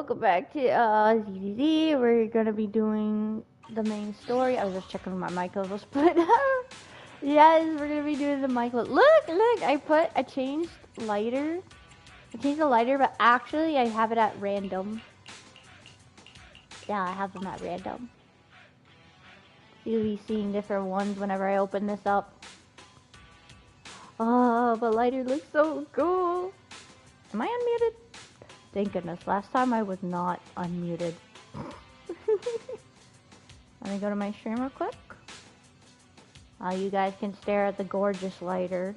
welcome back to ZZZ. We're gonna be doing the main story. I was just checking my mic levels, but yes, we're gonna be doing the mic levels. Look, I changed lighter. I changed the lighter, but actually I have it at random. Yeah, I have them at random. You'll be seeing different ones whenever I open this up. Oh, but lighter looks so cool. Am I unmuted? Thank goodness. Last time I was not unmuted. Let me go to my stream real quick. You guys can stare at the gorgeous lighter.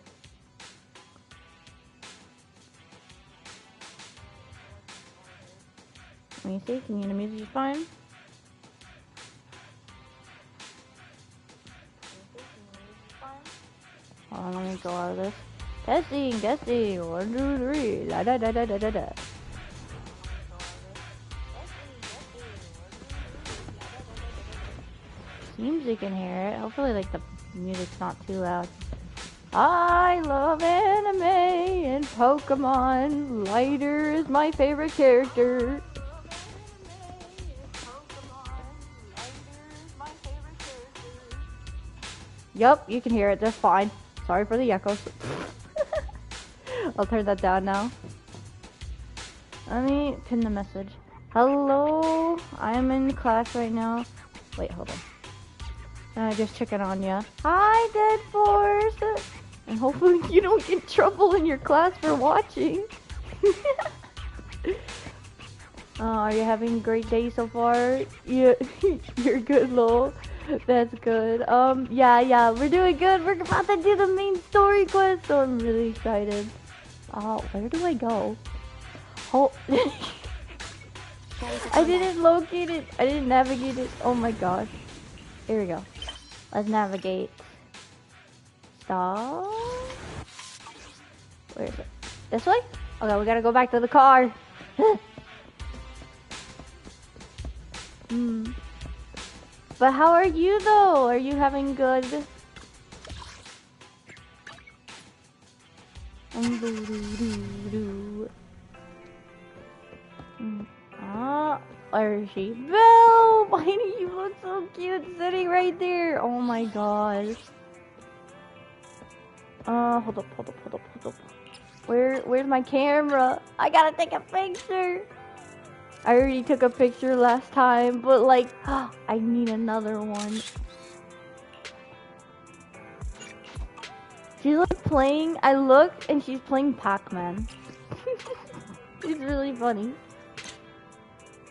Let me see. Can you hear the music fine? Hold on, let me go out of this. Testing. 1, 2, 3. La da da da da da da. Seems you can hear it. Hopefully, like, the music's not too loud. I love anime and Pokemon. Lighter is my favorite character. Yup, you can hear it just fine. Sorry for the echoes. I'll turn that down now. Let me pin the message. Hello, I'm in class right now. Wait, hold on. Just checking on ya. Hi, Dead Force! And hopefully you don't get in trouble in your class for watching. Are you having a great day so far? Yeah, you're good, lol. That's good. Yeah, we're doing good. We're about to do the main story quest, so I'm really excited. Where do I go? Oh, I didn't locate it. I didn't navigate it. Oh my gosh. Here we go. Let's navigate. Stop. Where is it? This way? Okay, we gotta go back to the car. But how are you though? Are you having good? Where is she? Belle! Why do you look so cute sitting right there? Oh my gosh. Hold up. Where's my camera? I gotta take a picture. I already took a picture last time, but like, I need another one. She's like playing, I look and she's playing Pac-Man. It's really funny.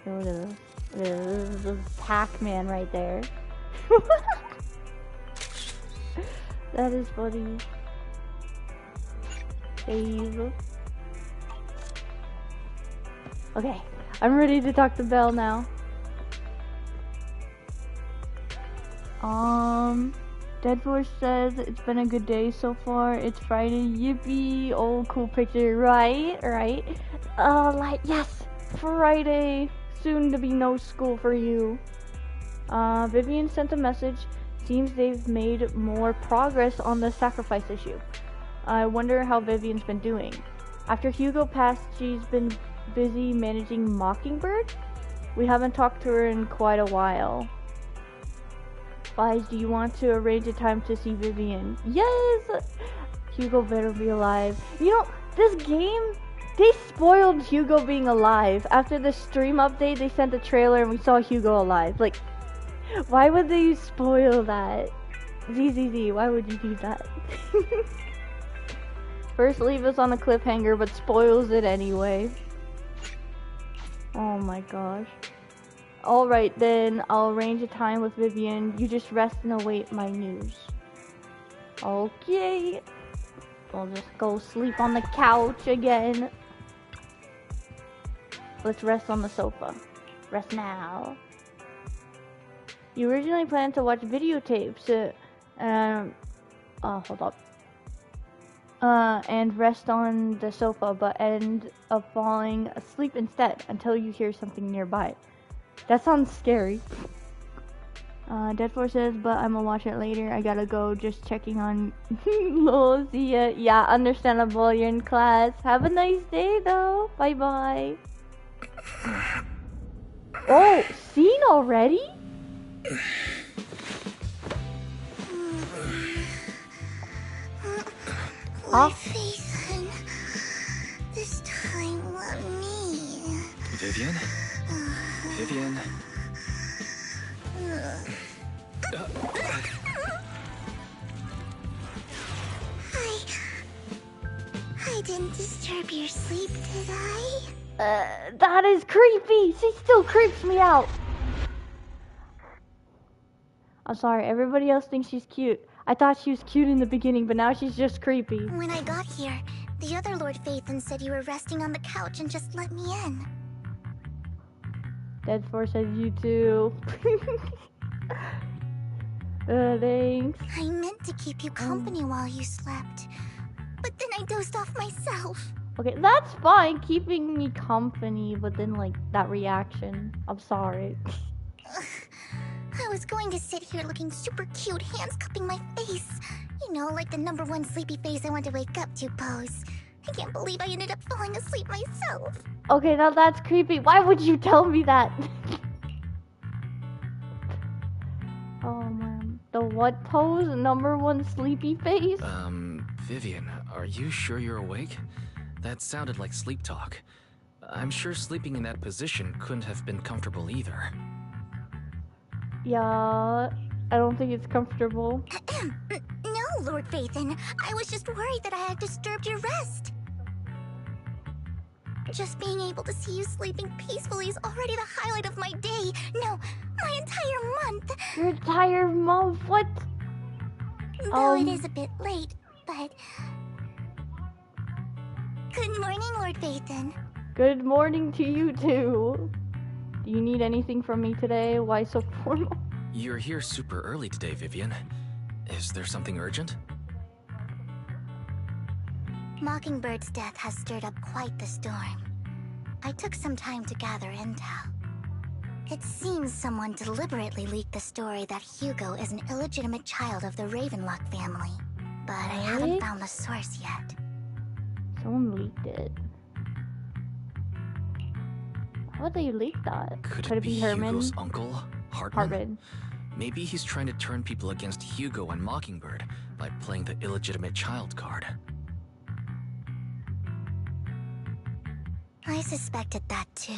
Look at this. This is Pac-Man right there. That is funny. Save. Okay, I'm ready to talk to Belle now. Dead Force says it's been a good day so far. It's Friday, yippee! Oh, cool picture, right? Like, yes, Friday. Soon to be no school for you. Vivian sent a message. Seems they've made more progress on the sacrifice issue. I wonder how Vivian's been doing. After Hugo passed, she's been busy managing Mockingbird. We haven't talked to her in quite a while. Guys, do you want to arrange a time to see Vivian? Yes! Hugo better be alive. You know, this game, they spoiled Hugo being alive. After the stream update, they sent a trailer and we saw Hugo alive. Like, why would they spoil that? ZZZ, why would you do that? First leave us on a cliffhanger, but spoils it anyway. Oh my gosh. Alright then, I'll arrange a time with Vivian. You just rest and await my news. Okay. I'll just go sleep on the couch again. Let's rest on the sofa. Rest now. You originally planned to watch videotapes. Hold up. And rest on the sofa, but end up falling asleep instead until you hear something nearby. That sounds scary. Dead Force says, but I'm gonna watch it later. I gotta go. Just checking on. Lol, see ya. Yeah, understandable. You're in class. Have a nice day, though. Bye bye. Oh, seen already? Huh? Ethan, this time let me. Vivian? Vivian? I didn't disturb your sleep, did I? That is creepy. She still creeps me out. I'm sorry, everybody else thinks she's cute. I thought she was cute in the beginning, but now she's just creepy. When I got here, the other Lord Phaethon said you were resting on the couch and just let me in. Dead4 says you too. Thanks. I meant to keep you company while you slept, but then I dozed off myself. Okay, that's fine, keeping me company, but then like that reaction. I'm sorry. I was going to sit here looking super cute, hands cupping my face. You know, like the #1 sleepy face I want to wake up to pose. I can't believe I ended up falling asleep myself. Okay, now that's creepy. Why would you tell me that? Oh man. The what pose? #1 sleepy face? Vivian, are you sure you're awake? That sounded like sleep talk. I'm sure sleeping in that position couldn't have been comfortable either. Yeah, I don't think it's comfortable. No, Lord Phaethon. I was just worried that I had disturbed your rest. Just being able to see you sleeping peacefully is already the highlight of my day. No, my entire month. Your entire month? What? Though it is a bit late, but... Good morning, Lord Phaethon. Good morning to you too. Do you need anything from me today? Why so formal? You're here super early today, Vivian. Is there something urgent? Mockingbird's death has stirred up quite the storm. I took some time to gather intel. It seems someone deliberately leaked the story that Hugo is an illegitimate child of the Ravenlock family. But I haven't found the source yet. Someone leaked it. How would they leak that? Could it be Herman? Hugo's uncle, Hartman? Hartman. Maybe he's trying to turn people against Hugo and Mockingbird by playing the illegitimate child card. I suspected that too.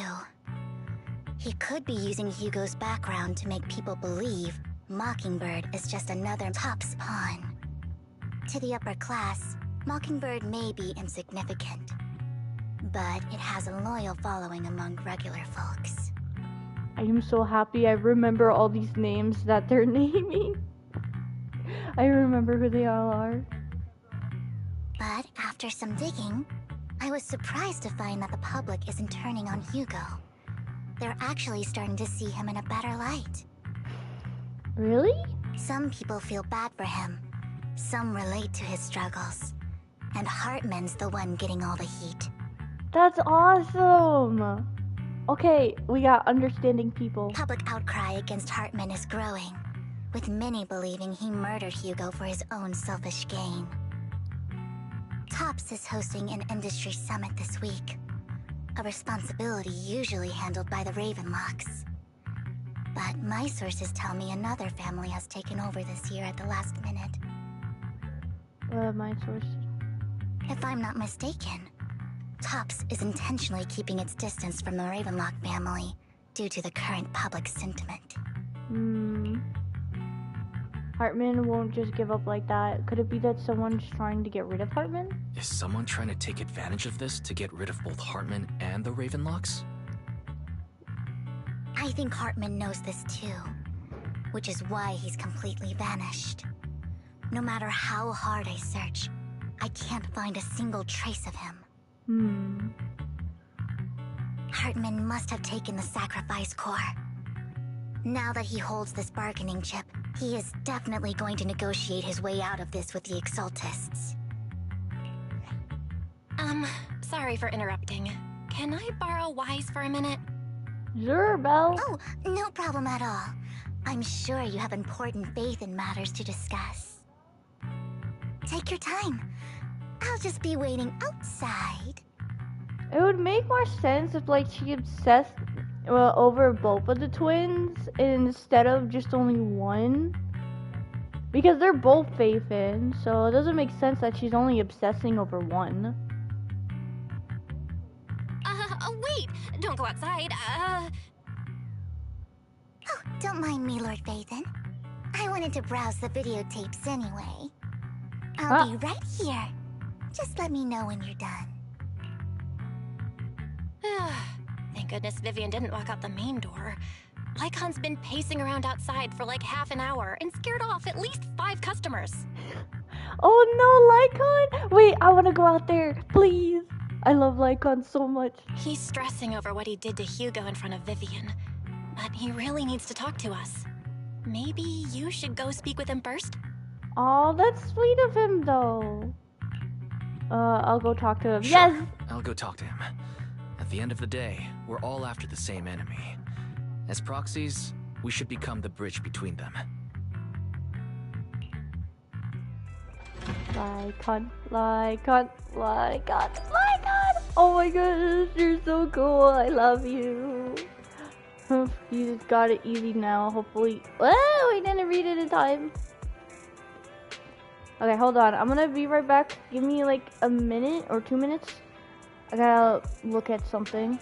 He could be using Hugo's background to make people believe Mockingbird is just another Top's pawn. To the upper class, Mockingbird may be insignificant, but it has a loyal following among regular folks. I am so happy I remember all these names that they're naming. I remember who they all are. But after some digging, I was surprised to find that the public isn't turning on Hugo. They're actually starting to see him in a better light. Really? Some people feel bad for him. Some relate to his struggles. And Hartman's the one getting all the heat. That's awesome! Okay, we got understanding people. Public outcry against Hartman is growing, with many believing he murdered Hugo for his own selfish gain. Tops is hosting an industry summit this week, a responsibility usually handled by the Ravenlocks. But my sources tell me another family has taken over this year at the last minute. My source. If I'm not mistaken, Tops is intentionally keeping its distance from the Ravenlock family due to the current public sentiment. Hartman won't just give up like that. Could it be that someone's trying to get rid of Hartman? Is someone trying to take advantage of this to get rid of both Hartman and the Ravenlocks? I think Hartman knows this too, which is why he's completely vanished. No matter how hard I search, I can't find a single trace of him. Hartman must have taken the sacrifice core. Now that he holds this bargaining chip, he is definitely going to negotiate his way out of this with the Exaltists. Sorry for interrupting. Can I borrow Wise for a minute? Sure, Belle. Oh, no problem at all. I'm sure you have important faith in matters to discuss. Take your time. I'll just be waiting outside. It would make more sense if like she obsessed over both of the twins instead of just only one. Because they're both Faithin, so it doesn't make sense that she's only obsessing over one. Wait! Don't go outside. Oh, don't mind me, Lord Faithin. I wanted to browse the videotapes anyway. I'll be right here. Just let me know when you're done. Thank goodness Vivian didn't walk out the main door. Lycon's been pacing around outside for like half an hour and scared off at least 5 customers. Oh no, Lycon! Wait, I want to go out there, please. I love Lycon so much. He's stressing over what he did to Hugo in front of Vivian, but he really needs to talk to us. Maybe you should go speak with him first? Oh, that's sweet of him, though. I'll go talk to him. Sure, Yes! I'll go talk to him. At the end of the day, we're all after the same enemy. As proxies, we should become the bridge between them. Lycon, Lycon, Lycon, Lycon! Oh my goodness, you're so cool. I love you. You just got it easy now, hopefully. Oh, we didn't read it in time. Okay, hold on. I'm gonna be right back. Give me like a minute or 2 minutes. I gotta look at something.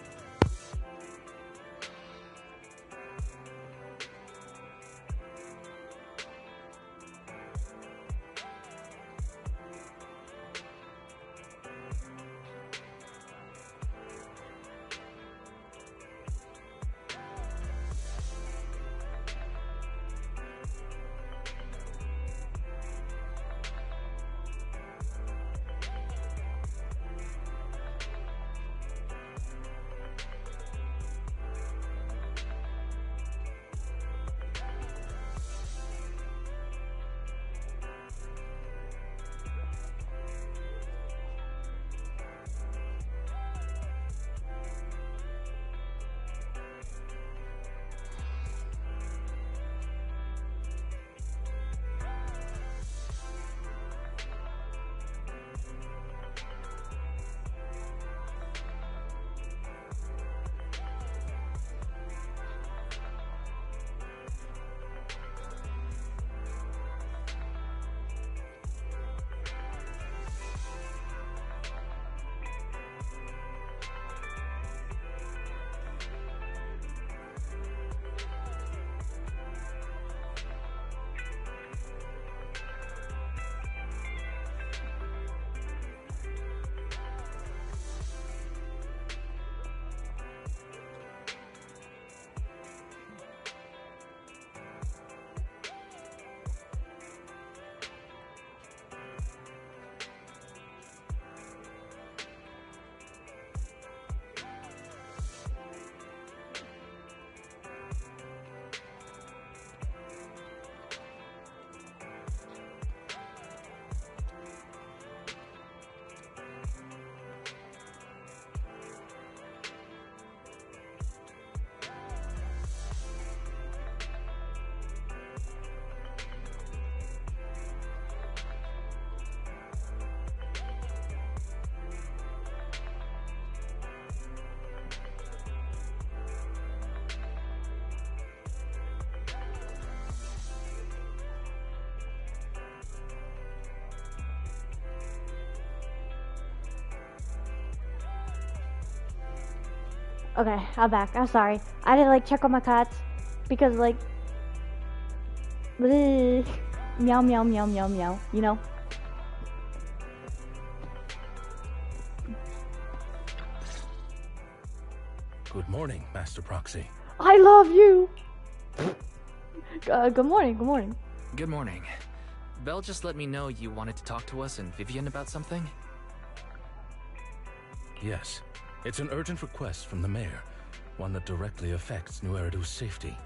Okay, I'm back. I'm sorry. I didn't like check on my cats because like bleh, meow meow meow meow meow, you know? Good morning, Master Proxy. I love you. Good morning. Good morning. Good morning. Belle just let me know you wanted to talk to us and Vivian about something? Yes, it's an urgent request from the mayor, one that directly affects New Eridu's safety.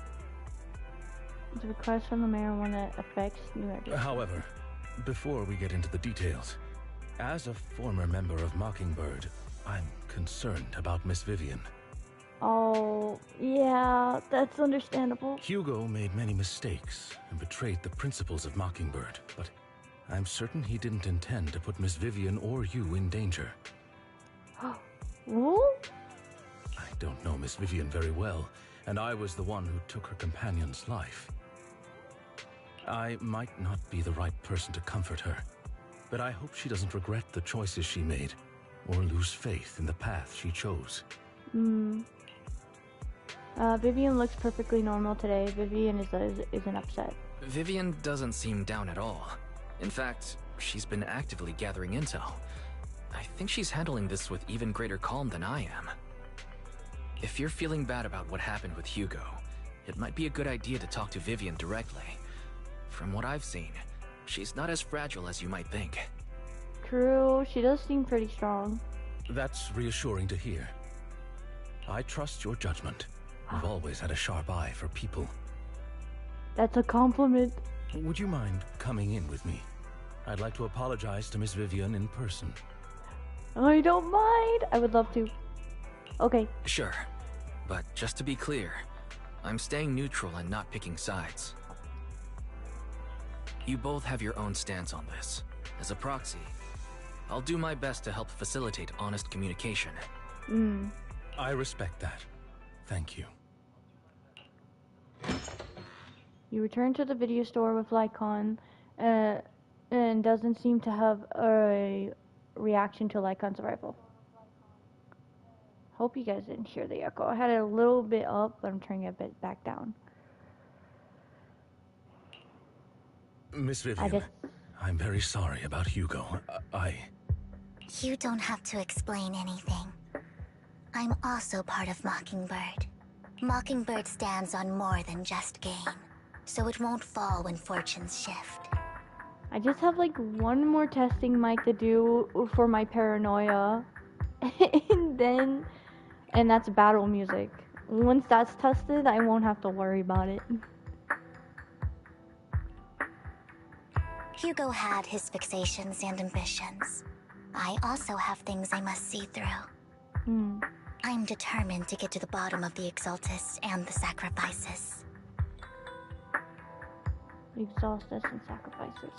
It's a request from the mayor, one that affects New Eridu. However, before we get into the details, as a former member of Mockingbird, I'm concerned about Miss Vivian. Oh, yeah, that's understandable. Hugo made many mistakes and betrayed the principles of Mockingbird, but I'm certain he didn't intend to put Miss Vivian or you in danger. Oh? I don't know Miss Vivian very well, and I was the one who took her companion's life. I might not be the right person to comfort her, but I hope she doesn't regret the choices she made, or lose faith in the path she chose. Vivian looks perfectly normal today. Vivian isn't upset. Vivian doesn't seem down at all. In fact, she's been actively gathering intel. I think she's handling this with even greater calm than I am. If you're feeling bad about what happened with Hugo, it might be a good idea to talk to Vivian directly. From what I've seen, she's not as fragile as you might think. True, she does seem pretty strong. That's reassuring to hear. I trust your judgment. You've always had a sharp eye for people. That's a compliment. Would you mind coming in with me? I'd like to apologize to Miss Vivian in person. I don't mind. I would love to. Okay. Sure, but just to be clear, I'm staying neutral and not picking sides. You both have your own stance on this. As a proxy, I'll do my best to help facilitate honest communication. I respect that. Thank you. You return to the video store with Lycon, and doesn't seem to have a reaction to Lycon's arrival. Hope you guys didn't hear the echo. I had it a little bit up, but I'm turning it a bit back down. Miss Vivian, I'm very sorry about Hugo. You don't have to explain anything. I'm also part of Mockingbird. Mockingbird stands on more than just gain, so it won't fall when fortunes shift. I just have like one more testing mic to do for my paranoia. And that's battle music. Once that's tested, I won't have to worry about it. Hugo had his fixations and ambitions. I also have things I must see through. I'm determined to get to the bottom of the Exaltus and the sacrifices. Exhaustus and sacrifices.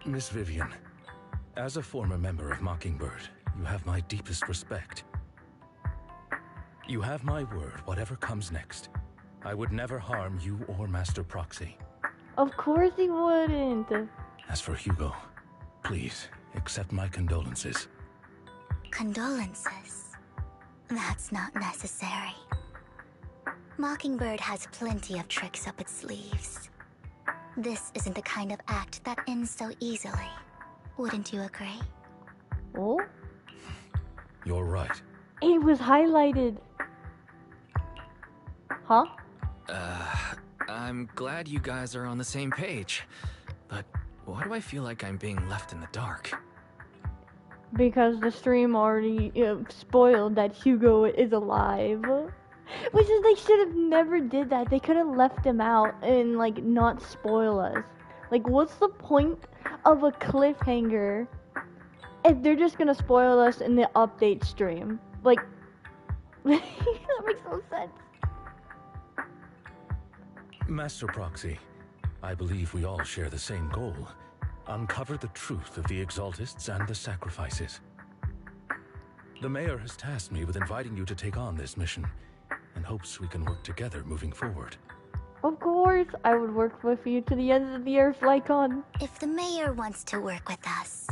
Miss Vivian, as a former member of Mockingbird, you have my deepest respect. You have my word, whatever comes next. I would never harm you or Master Proxy. Of course he wouldn't. As for Hugo, please accept my condolences. Condolences? That's not necessary. Mockingbird has plenty of tricks up its sleeves. This isn't the kind of act that ends so easily. Wouldn't you agree? Oh? You're right. It was highlighted. Huh? I'm glad you guys are on the same page. But why do I feel like I'm being left in the dark? Because the stream already spoiled that Hugo is alive. Which is, they should have never did that. They could have left him out and, like, not spoil us. Like, what's the point of a cliffhanger if they're just gonna spoil us in the update stream? Like, that makes no sense. Master Proxy, I believe we all share the same goal. Uncover the truth of the Exaltists and the sacrifices. The Mayor has tasked me with inviting you to take on this mission, and hopes we can work together moving forward. Of course, I would work with you to the ends of the earth, Lycon. If the Mayor wants to work with us,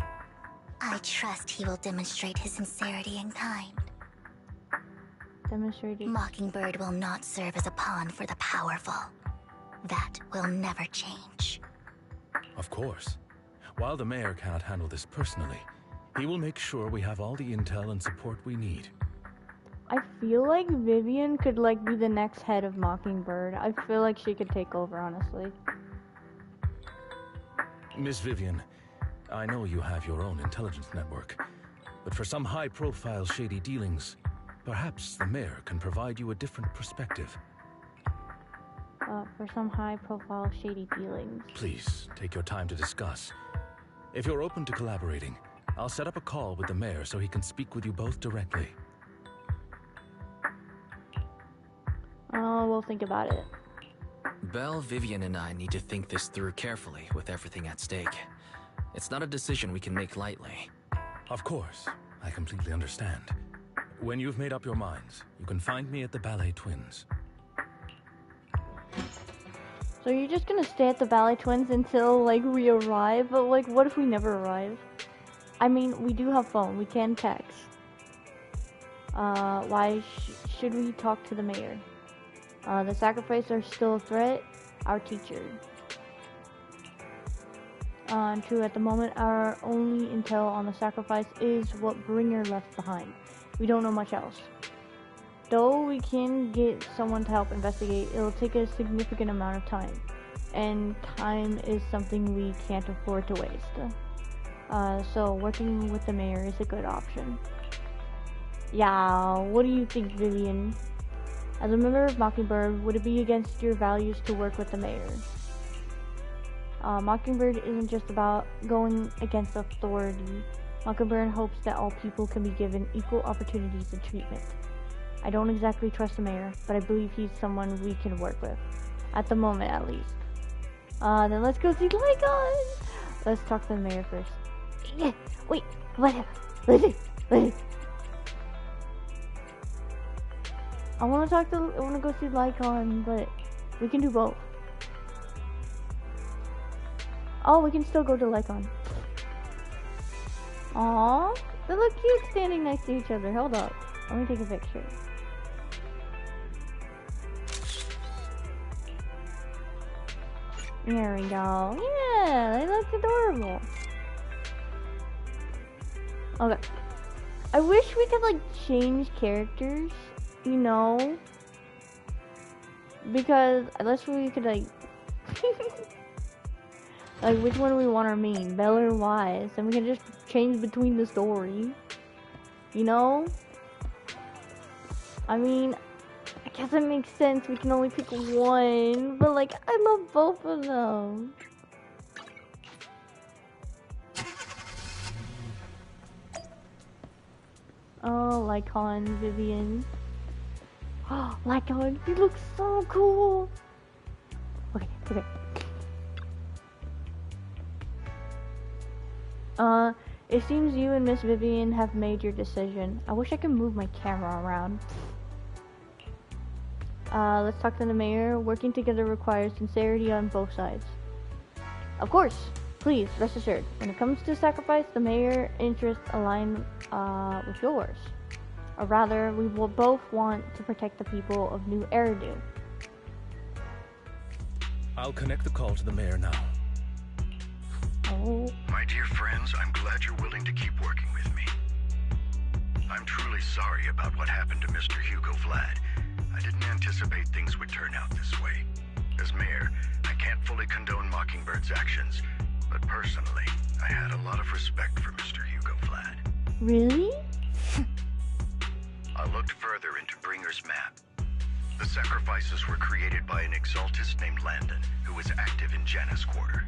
I trust he will demonstrate his sincerity in kind. Demonstrating. Mockingbird will not serve as a pawn for the powerful. That will never change. Of course. While the Mayor cannot handle this personally, he will make sure we have all the intel and support we need. I feel like Vivian could, like, be the next head of Mockingbird. I feel like she could take over, honestly. Miss Vivian, I know you have your own intelligence network, but for some high-profile shady dealings, perhaps the Mayor can provide you a different perspective. For some high-profile shady dealings. Please, take your time to discuss. If you're open to collaborating, I'll set up a call with the Mayor so he can speak with you both directly. We'll think about it. Belle, Vivian, and I need to think this through carefully with everything at stake. It's not a decision we can make lightly. Of course, I completely understand. When you've made up your minds, you can find me at the Ballet Twins. So you're just gonna stay at the Ballet Twins until, like, we arrive? But, like, what if we never arrive? I mean, we do have phone. We can text. Why should we talk to the mayor? The sacrifices are still a threat. Our teacher. True, at the moment, our only intel on the sacrifice is what Bringer left behind. We don't know much else. Though we can get someone to help investigate, it'll take a significant amount of time. And time is something we can't afford to waste. So working with the mayor is a good option. Yeah, what do you think, Vivian? As a member of Mockingbird, would it be against your values to work with the mayor? Mockingbird isn't just about going against authority. Mockingbird hopes that all people can be given equal opportunities and treatment. I don't exactly trust the mayor, but I believe he's someone we can work with. At the moment, at least. Then let's go see Lycon! Let's talk to the mayor first. Yeah, wait, what? Listen. I wanna go see Lycon, but we can do both. Oh, we can still go to Lycon. Aww, they look cute standing next to each other. Hold up, let me take a picture. There we go. Yeah, they look adorable. Okay. I wish we could, like, change characters, you know? Because unless we could, like... like, which one do we want our main? Belle or Wise? And we can just change between the story. You know? I mean... I guess it makes sense, we can only pick one, but, like, I love both of them. Oh, Lycon, Vivian. Oh, Lycon, you look so cool. Okay. It seems you and Miss Vivian have made your decision. I wish I could move my camera around. Let's talk to the mayor. Working together requires sincerity on both sides. Of course, please, rest assured. When it comes to sacrifice, the mayor's interests align with yours. Or rather, we will both want to protect the people of New Eridu. I'll connect the call to the mayor now. Oh. My dear friends, I'm glad you're willing to keep working with me. I'm truly sorry about what happened to Mr. Hugo Vlad. I didn't anticipate things would turn out this way. As mayor, I can't fully condone Mockingbird's actions, but personally, I had a lot of respect for Mr. Hugo Vlad. Really? I looked further into Bringer's map. The sacrifices were created by an exaltist named Landon, who was active in Janus Quarter.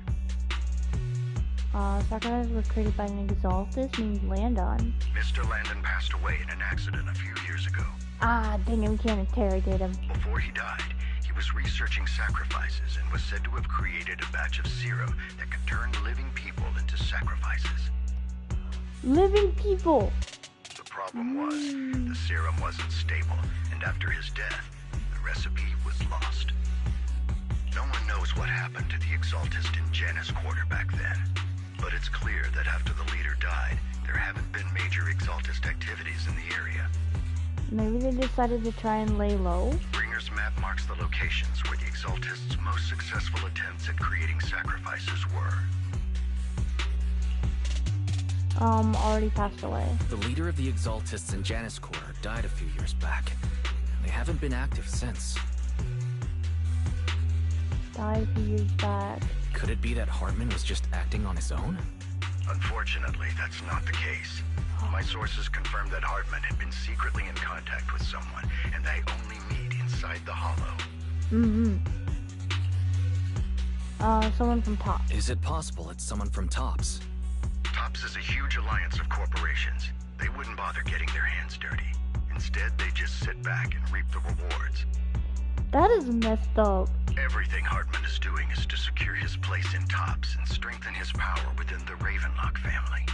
Sacrifices were created by an exaltist named Landon. Mr. Landon passed away in an accident a few years ago. Ah, dang it, we can't interrogate him. Before he died, he was researching sacrifices and was said to have created a batch of serum that could turn living people into sacrifices. Living people! The problem was, the serum wasn't stable, and after his death, the recipe was lost. No one knows what happened to the exaltist in Janus Quarter back then, but it's clear that after the leader died, there haven't been major exaltist activities in the area. Maybe they decided to try and lay low? Bringer's map marks the locations where the exaltists' most successful attempts at creating sacrifices were. Already passed away. The leader of the exaltists in Janus Quarter died a few years back. They haven't been active since. Died a few years back. Could it be that Hartman was just acting on his own? Unfortunately, that's not the case. My sources confirmed that Hartman had been secretly in contact with someone, and they only meet inside the Hollow. Someone from Tops. Is it possible it's someone from Tops? Tops is a huge alliance of corporations. They wouldn't bother getting their hands dirty. Instead, they just sit back and reap the rewards. That is messed up. Everything Hartman is doing is to secure his place in Tops and strengthen his power within the Ravenlock family.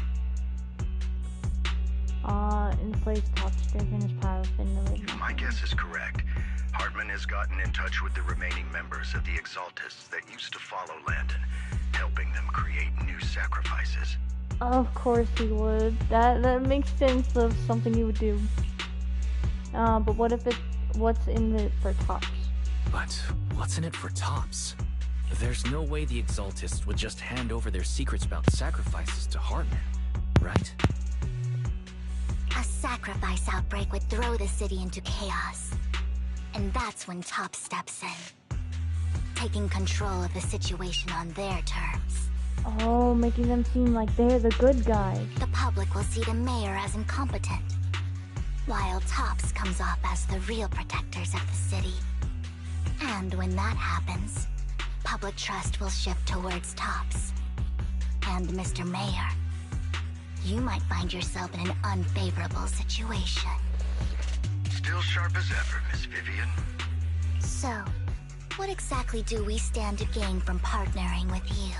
In place top stricken his path in the late. My guess is correct. Hartman has gotten in touch with the remaining members of the Exaltists that used to follow Landon, helping them create new sacrifices. Of course he would. That makes sense of something he would do. But what's in it for Tops? But what's in it for Tops? There's no way the Exaltists would just hand over their secrets about sacrifices to Hartman, right? A sacrifice outbreak would throw the city into chaos. And that's when Top steps in, taking control of the situation on their terms. Oh, making them seem like they're the good guys. The public will see the mayor as incompetent, while Tops comes off as the real protectors of the city. And when that happens, public trust will shift towards Tops. And Mr. Mayor, you might find yourself in an unfavorable situation. Still sharp as ever, Miss Vivian. So, what exactly do we stand to gain from partnering with you?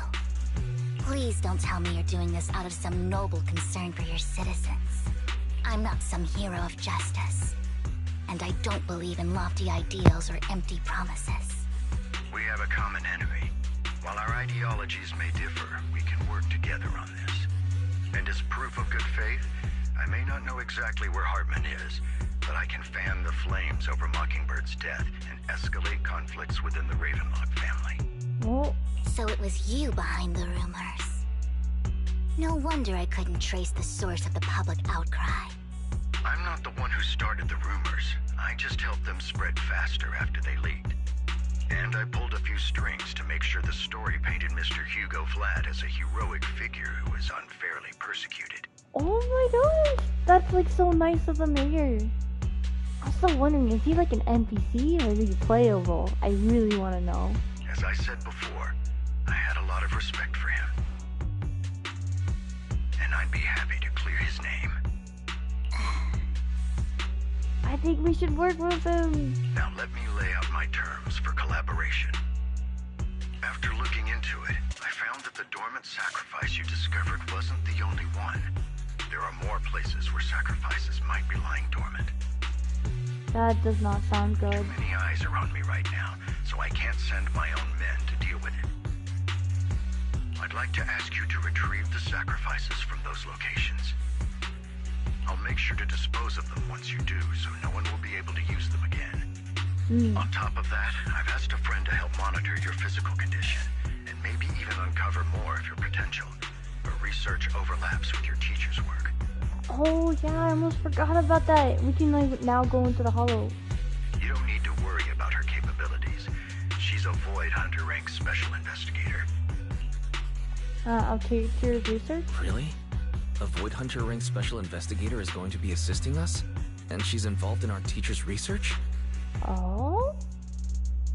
Please don't tell me you're doing this out of some noble concern for your citizens. I'm not some hero of justice, and I don't believe in lofty ideals or empty promises. We have a common enemy. While our ideologies may differ, we can work together on this. And as proof of good faith, I may not know exactly where Hartman is, but I can fan the flames over Mockingbird's death and escalate conflicts within the Ravenlock family. Well, So it was you behind the rumors. No wonder I couldn't trace the source of the public outcry. I'm not the one who started the rumors. I just helped them spread faster after they leaked. And I pulled a few strings to make sure the story painted Mr. Hugo Vlad as a heroic figure who was unfairly persecuted. oh my gosh, that's like so nice of the mayor. I'm still wondering, is he like an NPC or is he playable? I really want to know. As I said before, I had a lot of respect for him. And I'd be happy to clear his name. I think we should work with him. Now let me lay out my terms for collaboration. After looking into it, I found that the dormant sacrifice you discovered wasn't the only one. There are more places where sacrifices might be lying dormant. That does not sound good. Too many eyes are on me right now, so I can't send my own men to deal with it. I'd like to ask you to retrieve the sacrifices from those locations. I'll make sure to dispose of them once you do, so no one will be able to use them again. On top of that, I've asked a friend to help monitor your physical condition, and maybe even uncover more of your potential. Her research overlaps with your teacher's work. Oh yeah, I almost forgot about that. We can like now go into the hollow. You don't need to worry about her capabilities. She's a Void Hunter rank special investigator. I'll take your research. Really? A Void Hunter rank special investigator is going to be assisting us? And she's involved in our teacher's research? Oh?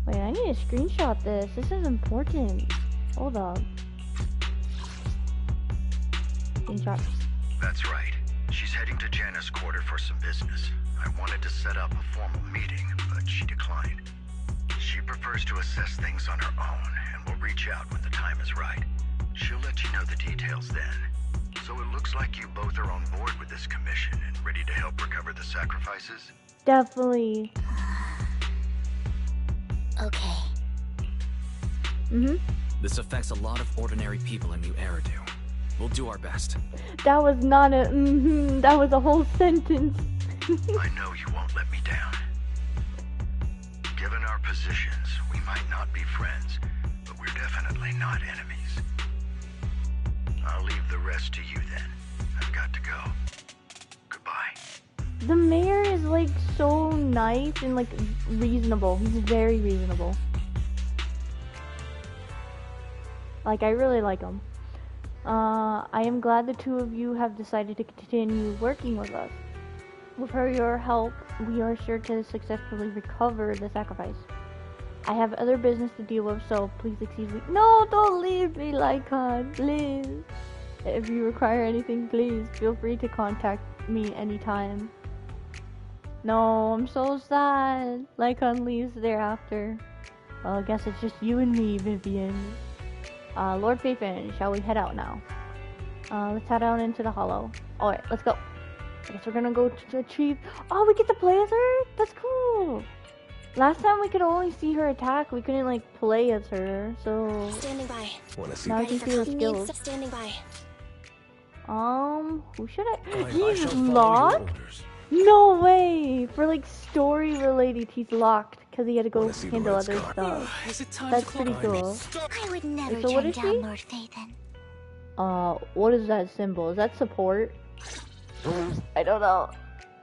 Wait, I need to screenshot this. This is important. Hold up. Screenshot. That's right. She's heading to Janna's quarter for some business. I wanted to set up a formal meeting, but she declined. She prefers to assess things on her own, and will reach out when the time is right. She'll let you know the details then. So it looks like you both are on board with this commission and ready to help recover the sacrifices? Definitely. Okay. This affects a lot of ordinary people in New Eridu. We'll do our best. That was not a that was a whole sentence. I know you won't let me down. Given our positions, we might not be friends, but we're definitely not enemies. I'll leave the rest to you then. I've got to go. Goodbye. The mayor is like so nice and like reasonable. He's very reasonable. Like I really like him. I am glad the two of you have decided to continue working with us. With your help, we are sure to successfully recover the sacrifice. I have other business to deal with, so please excuse me. No, don't leave me, Lycon, please. If you require anything, please feel free to contact me anytime. No, I'm so sad. Lycon leaves thereafter. Well, I guess it's just you and me, Vivian. Lord Faithin, shall we head out now? Let's head out into the hollow. Alright, let's go. I guess we're gonna go to achieve. Oh, we get to play as her? That's cool. Last time we could only see her attack. We couldn't like play as her. So Standing by. now we can see her skills. Standing by. Who should I? I He's shall follow your locked? orders. No way! For like story related, he's locked because he had to go Wanna see the handle red other scar? stuff. Is it time That's to clock pretty in? cool. I would never So what turn is she? down Lord Phaethon. What is that symbol? Is that support? I don't know.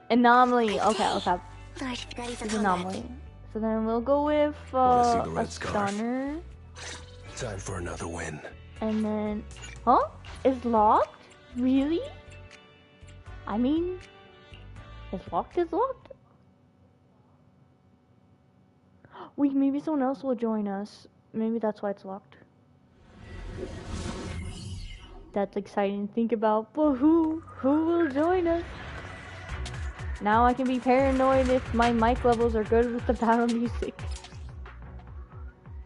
Anomaly. Okay. Lord, Ready for It's combat. anomaly. So then we'll go with Wanna see the a red scar? stunner. Time for another win. And then, huh? It's locked? Really? I mean, it's locked. It's locked. Wait, maybe someone else will join us. Maybe that's why it's locked. That's exciting to think about. But who will join us? Now I can be paranoid if my mic levels are good with the battle music.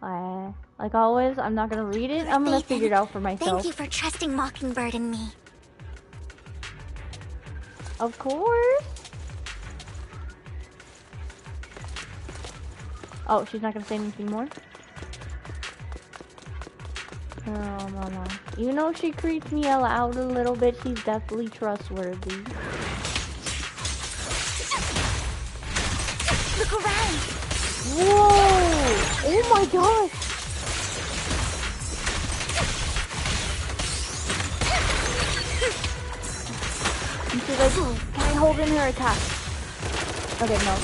Like always, I'm not gonna read it. I'm gonna figure it out for myself. Thank you for trusting Mockingbird and me. Of course. Oh, she's not gonna say anything more? Oh, mama. Even though she creeps me out a little bit, she's definitely trustworthy. Look around. Whoa! Oh my gosh! And she's like, can I hold in her attack? Okay, no.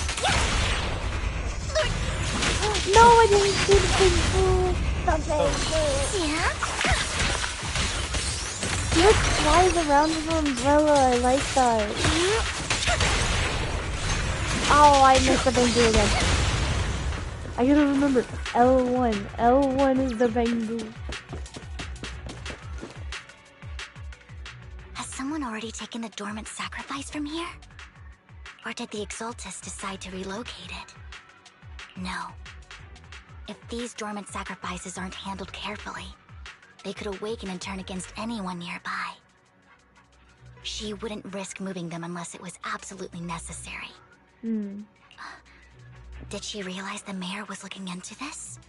No, I didn't see the big boo. The big boo. Yeah? She like flies around with her umbrella. I like that. Oh, I missed the bamboo again. I gotta remember. L1. L1 is the bamboo. Has someone already taken the dormant sacrifice from here? Or did the Exaltus decide to relocate it? No. If these dormant sacrifices aren't handled carefully, they could awaken and turn against anyone nearby. She wouldn't risk moving them unless it was absolutely necessary. Did she realize the mayor was looking into this?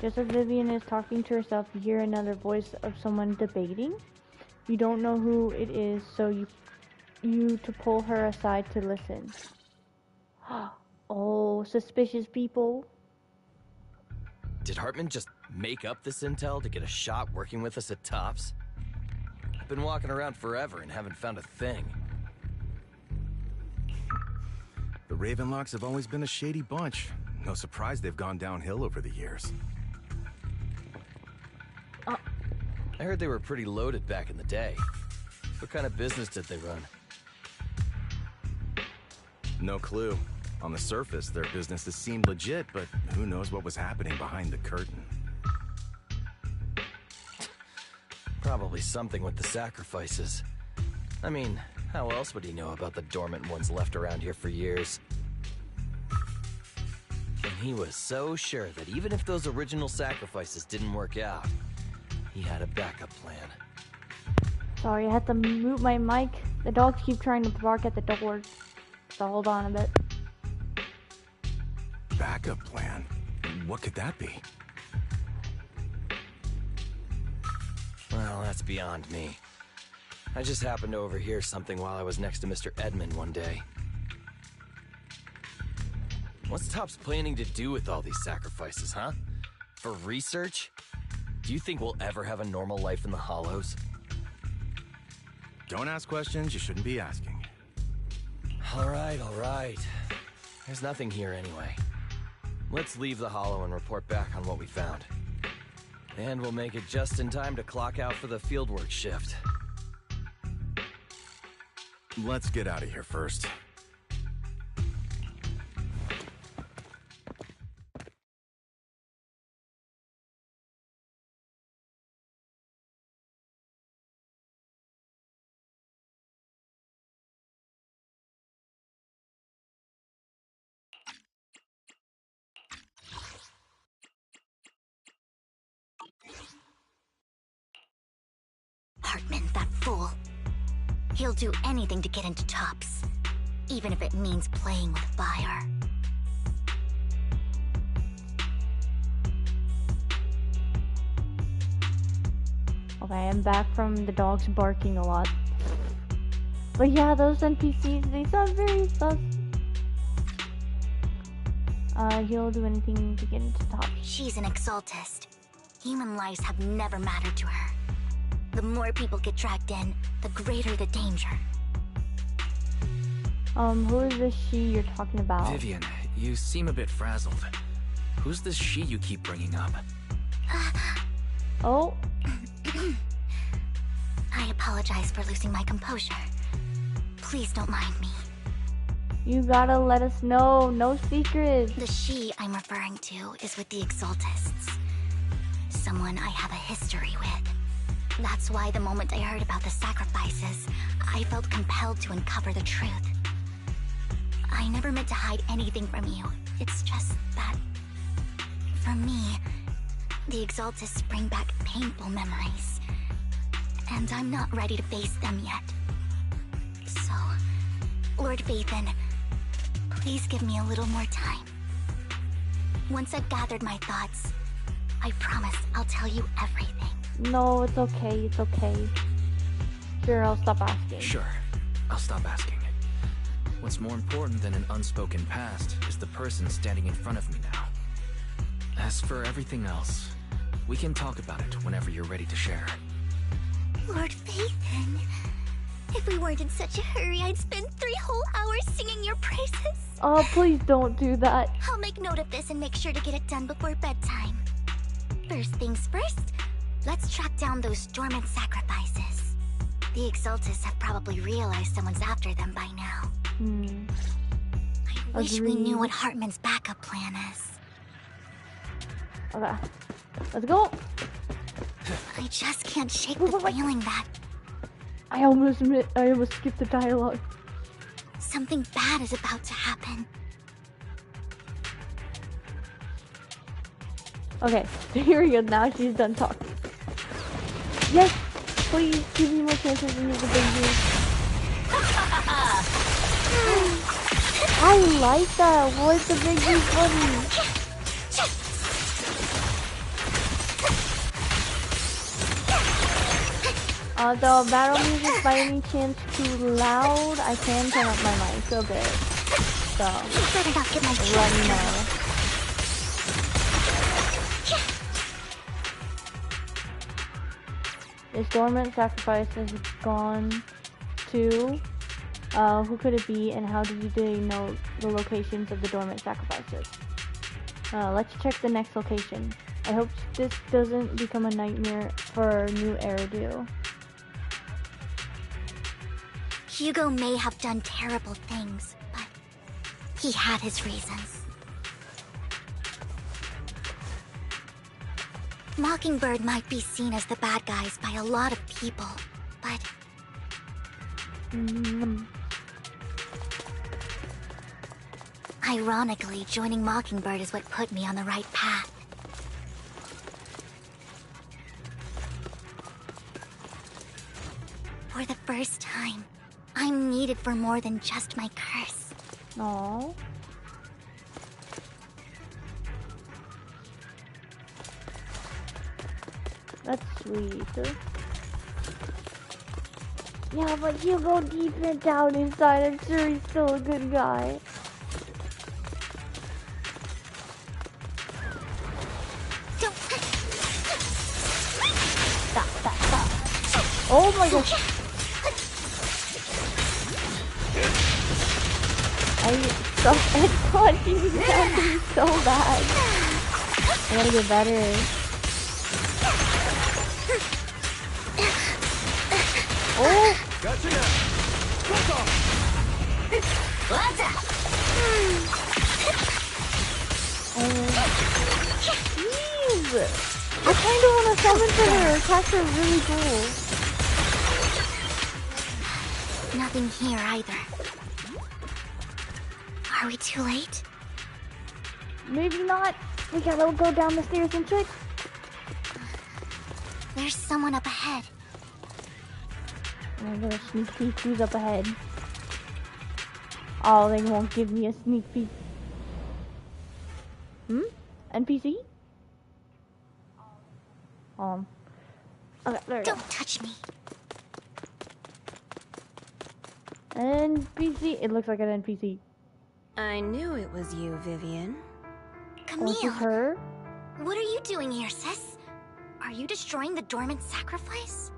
Just as Vivian is talking to herself, you hear another voice of someone debating. You don't know who it is, so you to pull her aside to listen. Oh, suspicious people. Did Hartman just make up this intel to get a shot working with us at Tops? I've been walking around forever and haven't found a thing. The Ravenlocks have always been a shady bunch. No surprise they've gone downhill over the years. I heard they were pretty loaded back in the day. What kind of business did they run? No clue. On the surface, their businesses seemed legit, but who knows what was happening behind the curtain. Probably something with the sacrifices. I mean, how else would he know about the dormant ones left around here for years? And he was so sure that even if those original sacrifices didn't work out, he had a backup plan. Sorry, I had to mute my mic. The dogs keep trying to bark at the door. So hold on a bit. Backup plan? What could that be? Well, that's beyond me. I just happened to overhear something while I was next to Mr. Edmund one day. What's Topps planning to do with all these sacrifices, huh? For research? Do you think we'll ever have a normal life in the Hollows? Don't ask questions you shouldn't be asking. All right. There's nothing here anyway. Let's leave the Hollow and report back on what we found. And we'll make it just in time to clock out for the fieldwork shift. Let's get out of here first. Hartman, that fool. He'll do anything to get into Tops, even if it means playing with fire. Okay, I'm back from the dogs barking a lot. But yeah, those NPCs, they sound very sus. He'll do anything to get into Tops. She's an exaltist. Human lives have never mattered to her. The more people get dragged in, the greater the danger. Who is this she you're talking about? Vivian, you seem a bit frazzled. Who's this she you keep bringing up? Oh. I apologize for losing my composure. Please don't mind me. You gotta let us know. No secrets. The she I'm referring to is with the exaltists. Someone I have a history with. That's why the moment I heard about the sacrifices, I felt compelled to uncover the truth. I never meant to hide anything from you. It's just that, for me, the exaltists bring back painful memories. And I'm not ready to face them yet. So, Lord Vathan, please give me a little more time. Once I've gathered my thoughts, I promise I'll tell you everything. No, it's okay. It's okay. Sure, I'll stop asking. Sure, I'll stop asking. What's more important than an unspoken past is the person standing in front of me now. As for everything else, we can talk about it whenever you're ready to share. Lord Vathan, if we weren't in such a hurry, I'd spend 3 whole hours singing your praises. Oh, please don't do that. I'll make note of this and make sure to get it done before bedtime. First things first, let's track down those dormant sacrifices. The exaltists have probably realized someone's after them by now. I wish we knew what Hartman's backup plan is. Okay, let's go. I just can't shake the feeling that I almost skipped the dialogue. something bad is about to happen. Okay, here we go. Now she's done talking. Yes, please give me more chances to use the big use. I like that. What's the big use funny? The battle music by any chance too loud? I can turn up my mic a bit. So, Better not get my let me know. This dormant sacrifice is gone to... who could it be, and how did they know the locations of the dormant sacrifices? Let's check the next location. I hope this doesn't become a nightmare for new Eridu. Hugo may have done terrible things, but he had his reasons. Mockingbird might be seen as the bad guys by a lot of people, but... Ironically, joining Mockingbird is what put me on the right path. For the first time, I'm needed for more than just my curse. Aww. That's sweet. Yeah, but you go deep and down inside. I'm sure he's still a good guy. Don't... Stop. Oh my gosh. I suck at punching down so bad. I gotta get better. Oh! Gotcha now! Fuck off! Jeez! I kinda wanna summon for her. Attacks are really cool. Nothing here either. Are we too late? Maybe not. We gotta go down the stairs and check. There's someone up ahead. I'm gonna sneak peek who's up ahead. Oh, they won't give me a sneak peek. NPC? Okay, there we go. Don't touch me. NPC. It looks like an NPC. I knew it was you, Vivian. Oh, this is Camille, her? what are you doing here, sis? Are you destroying the dormant sacrifice?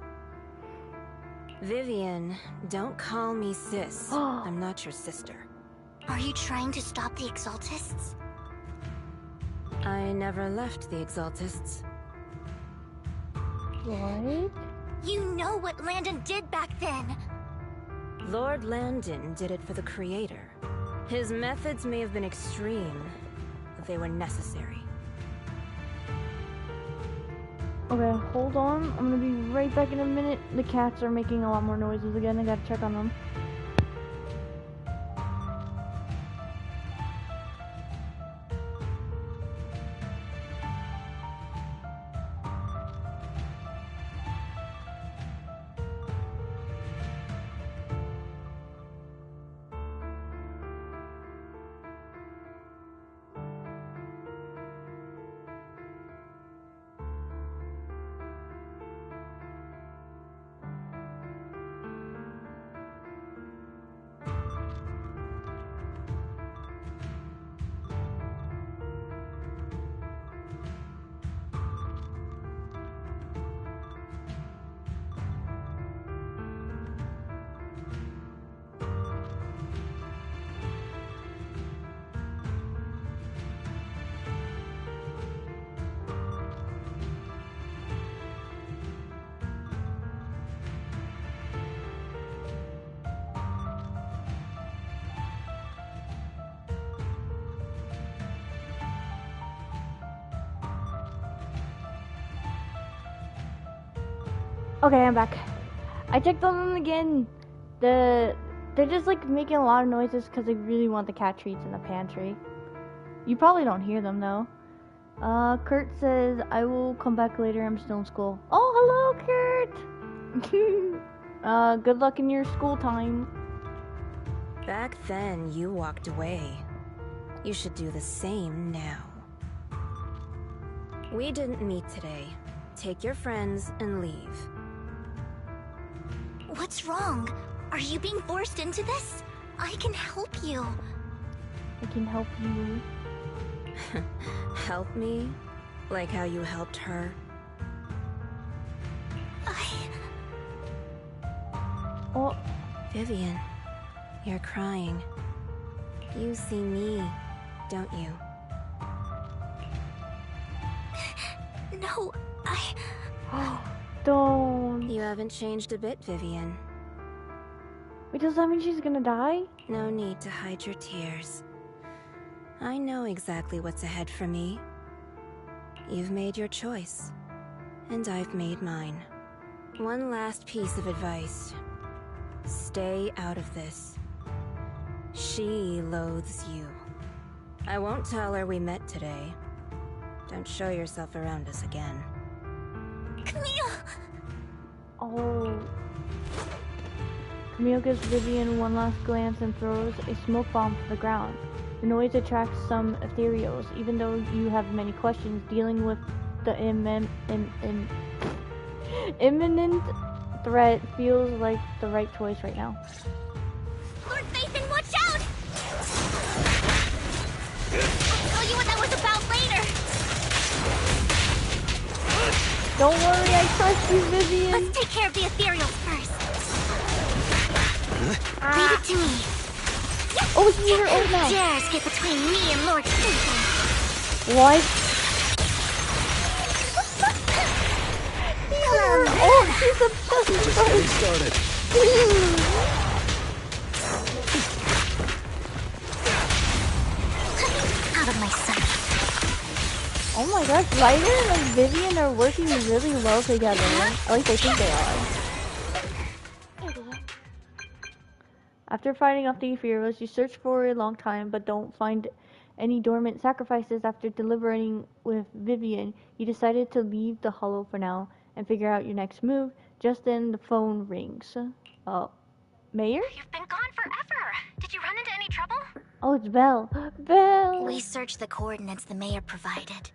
Vivian, don't call me sis. I'm not your sister. Are you trying to stop the Exaltists? I never left the Exaltists. What? You know what Landon did back then. Lord Landon did it for the Creator. His methods may have been extreme, but they were necessary. Okay, hold on. I'm gonna be right back in a minute. The cats are making a lot more noises again. I gotta check on them. Okay, I'm back. I checked on them again. They're just like making a lot of noises because they really want the cat treats in the pantry. You probably don't hear them though. Kurt says, I will come back later, I'm still in school. Oh, hello, Kurt! Good luck in your school time. Back then, you walked away. You should do the same now. We didn't meet today. Take your friends and leave. What's wrong? Are you being forced into this? I can help you. I can help you. Help me? Like how you helped her? Oh, Vivian, you're crying. You see me, don't you? No, don't. You haven't changed a bit, Vivian. Wait, does that mean she's gonna die? No need to hide your tears. I know exactly what's ahead for me. You've made your choice, and I've made mine. One last piece of advice. Stay out of this. She loathes you. I won't tell her we met today. Don't show yourself around us again. Camille! Oh. Camille gives Vivian one last glance and throws a smoke bomb to the ground. The noise attracts some ethereals. Even though you have many questions, dealing with the imminent threat feels like the right choice right now. Lord Nathan, watch out! I'll tell you what that was about later. Don't worry, I trust you, Vivian. Let's take care of the ethereals first. Leave it to me. Oh, it's your old now. Dares get between me and Lord Nathan. What? Oh, she's a Just getting started. Out of my sight. Oh my gosh, Ryder and Vivian are working really well together. At least I think they are. After fighting off the ethereals, you search for a long time but don't find any dormant sacrifices. After deliberating with Vivian, you decided to leave the hollow for now and figure out your next move. Just then, the phone rings. Oh, Mayor? You've been gone forever. Did you run into any trouble? Oh, it's Belle. Belle! We searched the coordinates the mayor provided.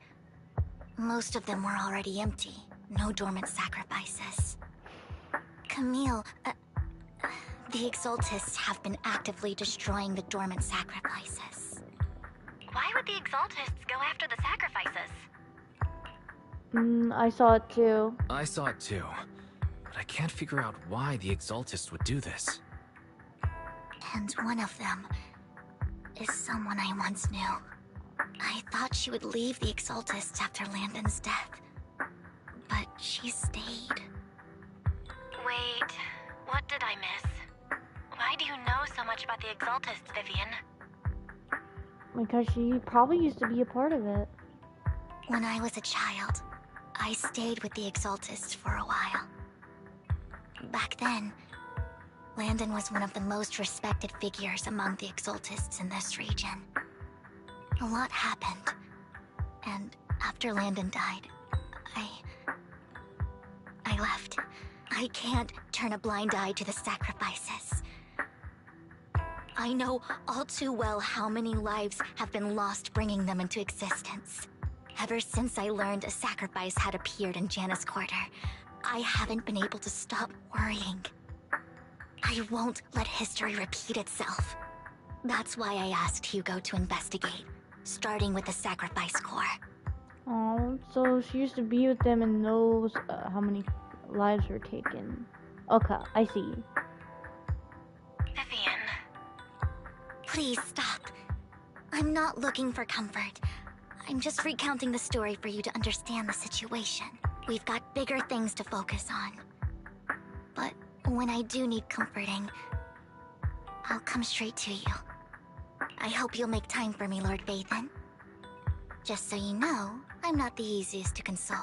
Most of them were already empty. No dormant sacrifices. Camille, the Exaltists have been actively destroying the dormant sacrifices. Why would the Exaltists go after the sacrifices? I saw it too. I saw it too. But I can't figure out why the Exaltists would do this. And one of them is someone I once knew. I thought she would leave the Exaltists after Landon's death. But she stayed. Wait, what did I miss? Why do you know so much about the Exaltists, Vivian? Because she probably used to be a part of it. When I was a child, I stayed with the Exaltists for a while. Back then, Landon was one of the most respected figures among the Exaltists in this region. A lot happened, and after Landon died, I left. I can't turn a blind eye to the sacrifices. I know all too well how many lives have been lost bringing them into existence. Ever since I learned a sacrifice had appeared in Janus Quarter, I haven't been able to stop worrying. I won't let history repeat itself. That's why I asked Hugo to investigate, starting with the Sacrifice Corps. Oh, so she used to be with them and knows how many lives were taken. Okay, I see. Vivian. Please stop. I'm not looking for comfort. I'm just recounting the story for you to understand the situation. We've got bigger things to focus on. But when I do need comforting, I'll come straight to you. I hope you'll make time for me, Lord Vathan. Just so you know, I'm not the easiest to console.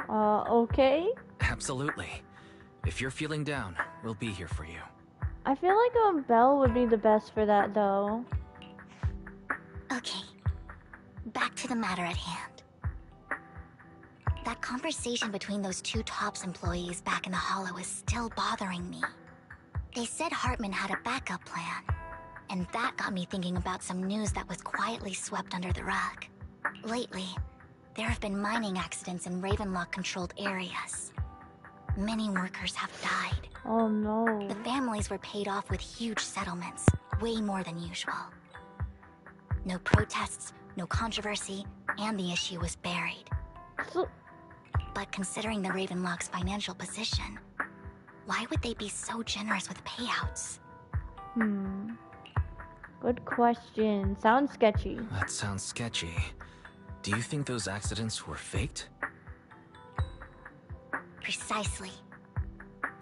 Okay? Absolutely. If you're feeling down, we'll be here for you. I feel like Belle would be the best for that, though. Okay. Back to the matter at hand. That conversation between those two TOPS employees back in the Hollow is still bothering me. They said Hartman had a backup plan, and that got me thinking about some news that was quietly swept under the rug. Lately, there have been mining accidents in Ravenlock-controlled areas. Many workers have died. Oh no. The families were paid off with huge settlements, way more than usual. No protests, no controversy, and the issue was buried. So, But considering the Ravenlock's financial position, why would they be so generous with payouts? good question. Sounds sketchy. That sounds sketchy. Do you think those accidents were faked? Precisely.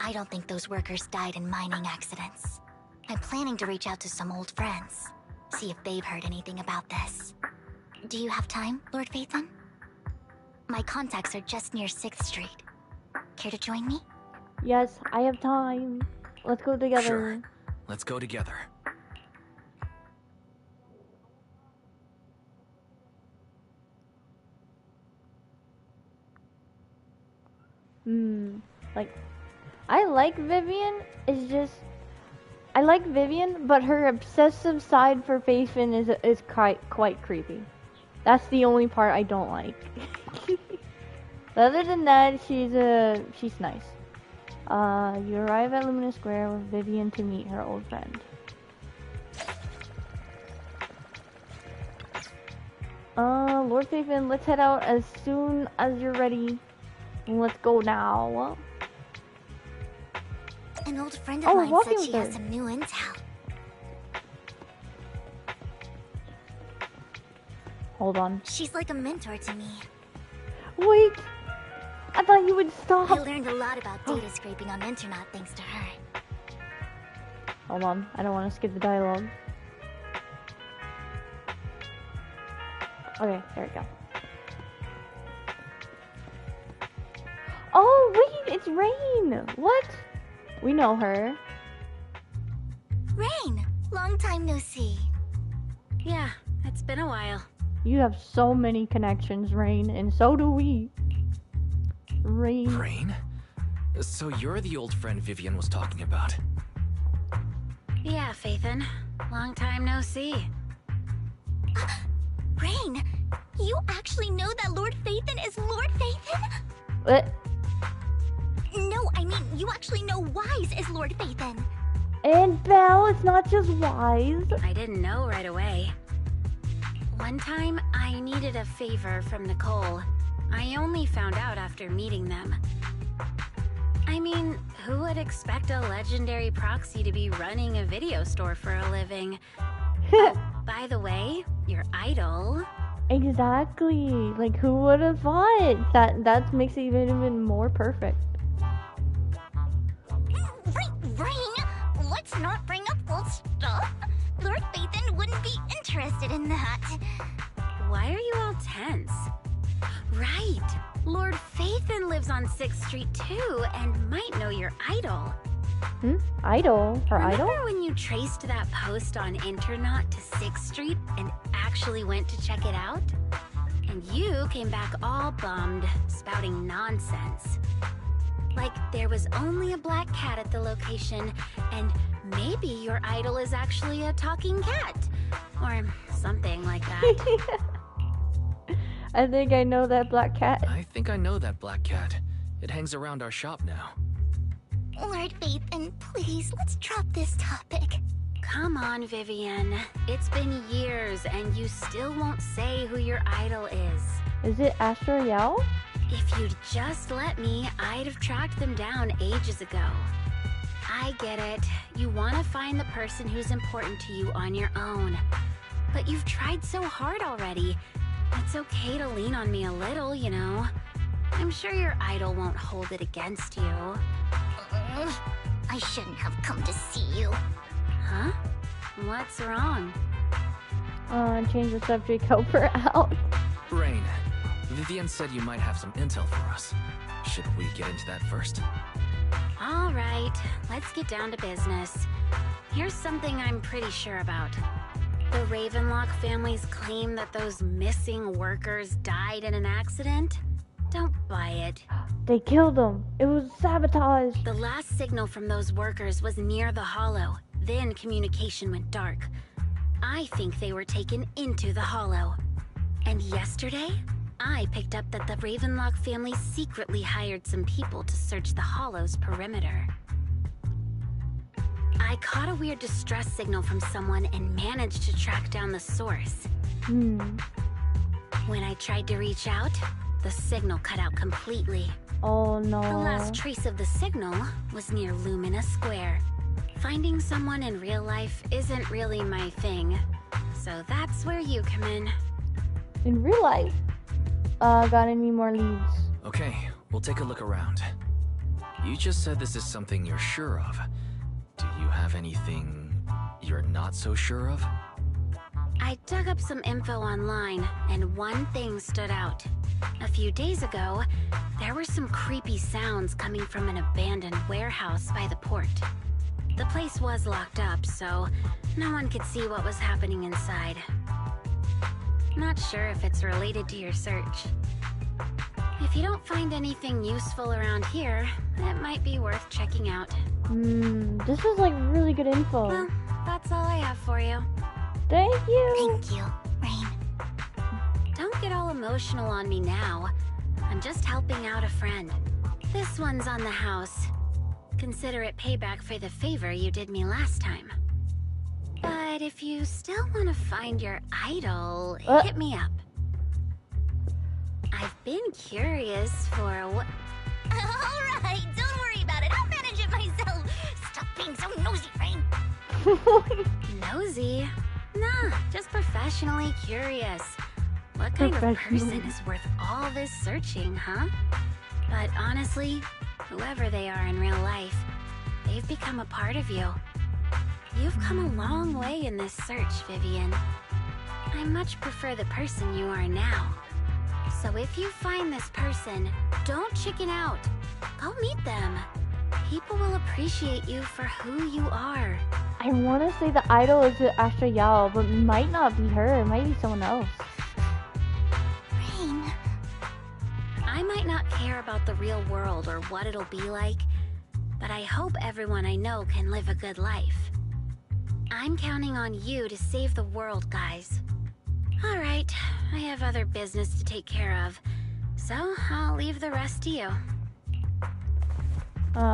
I don't think those workers died in mining accidents. I'm planning to reach out to some old friends, see if they've heard anything about this. Do you have time, Lord Vathan? My contacts are just near 6th Street. Care to join me? Yes, I have time. Let's go together. Sure. Let's go together. Like, I like Vivian. It's just, I like Vivian, but her obsessive side for Vathan is quite creepy. That's the only part I don't like. Other than that, she's nice. You arrive at Lumina Square with Vivian to meet her old friend. Lord Vathan, let's head out as soon as you're ready. Let's go now. An old friend of mine walking said she with has her. some new intel. Hold on. She's like a mentor to me. Wait! I thought you would I stop. learned a lot about data scraping on the internet thanks to her. Hold on. I don't want to skip the dialogue. Okay, there we go. Oh, wait! It's Rain! What? We know her. Rain! Long time no see. Yeah, it's been a while. You have so many connections, Rain, and so do we. Rain. Rain? So you're the old friend Vivian was talking about. Yeah, Phaethon. Long time no see. Rain, you actually know that Lord Phaethon is Lord Phaethon? What? No, I mean, you actually know Wise is Lord Phaethon. And Belle, it's not just Wise. I didn't know right away. One time, I needed a favor from Nicole. I only found out after meeting them. I mean, who would expect a legendary proxy to be running a video store for a living? Oh, by the way, your idol... Exactly. Like, who would have thought? That makes it even more perfect. Rain, let's not bring up old stuff. Lord Phaethon wouldn't be interested in that. Why are you all tense? Right! Lord Phaethon lives on 6th Street too, and might know your idol. Idol? Her idol? Remember when you traced that post on Internet to 6th Street and actually went to check it out? And you came back all bummed, spouting nonsense. Like there was only a black cat at the location, and maybe your idol is actually a talking cat. Or something like that. I think I know that black cat. I think I know that black cat. It hangs around our shop now. Lord Phaethon, please, let's drop this topic. Come on, Vivian. It's been years, and you still won't say who your idol is. Is it Astro Yao? If you'd just let me, I'd have tracked them down ages ago. I get it. You want to find the person who's important to you on your own. But you've tried so hard already. It's okay to lean on me a little, you know. I'm sure your idol won't hold it against you. I shouldn't have come to see you. Huh? What's wrong? Change the subject, help her out. Rain, Vivian said you might have some intel for us. Should we get into that first? All right, let's get down to business. Here's something I'm pretty sure about. The Ravenlock family's claim that those missing workers died in an accident? Don't buy it. They killed them. It was sabotage. The last signal from those workers was near the Hollow. Then communication went dark. I think they were taken into the Hollow. And yesterday, I picked up that the Ravenlock family secretly hired some people to search the Hollow's perimeter. I caught a weird distress signal from someone and managed to track down the source. When I tried to reach out, the signal cut out completely. Oh no. The last trace of the signal was near Lumina Square. Finding someone in real life isn't really my thing, so that's where you come in. In real life? Got any more leads? Okay, we'll take a look around. You just said this is something you're sure of. Do you have anything you're not so sure of? I dug up some info online, and one thing stood out. A few days ago, there were some creepy sounds coming from an abandoned warehouse by the port. The place was locked up, so no one could see what was happening inside. Not sure if it's related to your search. If you don't find anything useful around here, it might be worth checking out. This is like really good info. Well, that's all I have for you. Thank you. Thank you, Rain. Don't get all emotional on me now. I'm just helping out a friend. This one's on the house. Consider it payback for the favor you did me last time. But if you still want to find your idol, hit me up. I've been curious for what... Alright, don't worry about it. I'll manage it myself. Stop being so nosy, Rain. Nosy? Nah, just professionally curious. What kind of person is worth all this searching, huh? But honestly, whoever they are in real life, they've become a part of you. You've come a long way in this search, Vivian. I much prefer the person you are now. So if you find this person, don't chicken out. Go meet them. People will appreciate you for who you are. I want to say the idol is Astro Yao, but might not be her. It might be someone else. Rain. I might not care about the real world or what it'll be like, but I hope everyone I know can live a good life. I'm counting on you to save the world, guys. Alright, I have other business to take care of, so I'll leave the rest to you.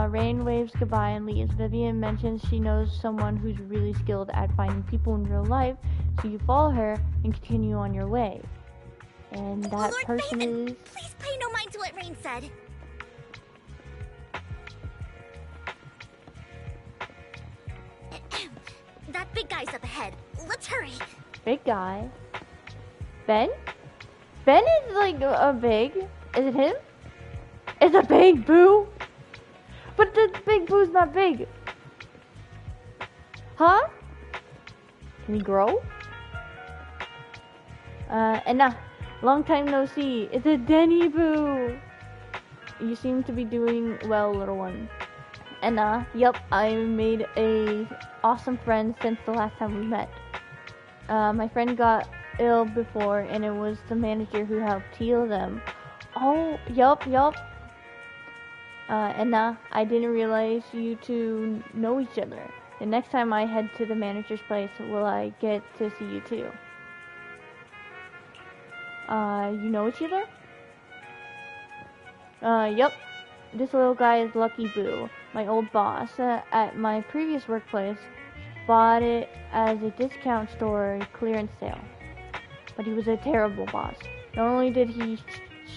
Rain waves goodbye and leaves. Vivian mentions she knows someone who's really skilled at finding people in real life, so you follow her and continue on your way. And that Lord person Faven, is... please pay no mind to what Rain said. That big guy's up ahead. Let's hurry. Big guy. Ben? Ben is like a big... Is it him? It's a big boo! But the big boo's not big. Huh? Can he grow? And long time no see. It's a Denny boo! You seem to be doing well, little one. And yep, I made a awesome friend since the last time we met. My friend got ill before, and it was the manager who helped heal them. Oh, yup. And I didn't realize you two know each other. The next time I head to the manager's place, will I get to see you too? You know each other? Yup. This little guy is Lucky Boo, my old boss. At my previous workplace, bought it as a discount store clearance sale. But he was a terrible boss. Not only did he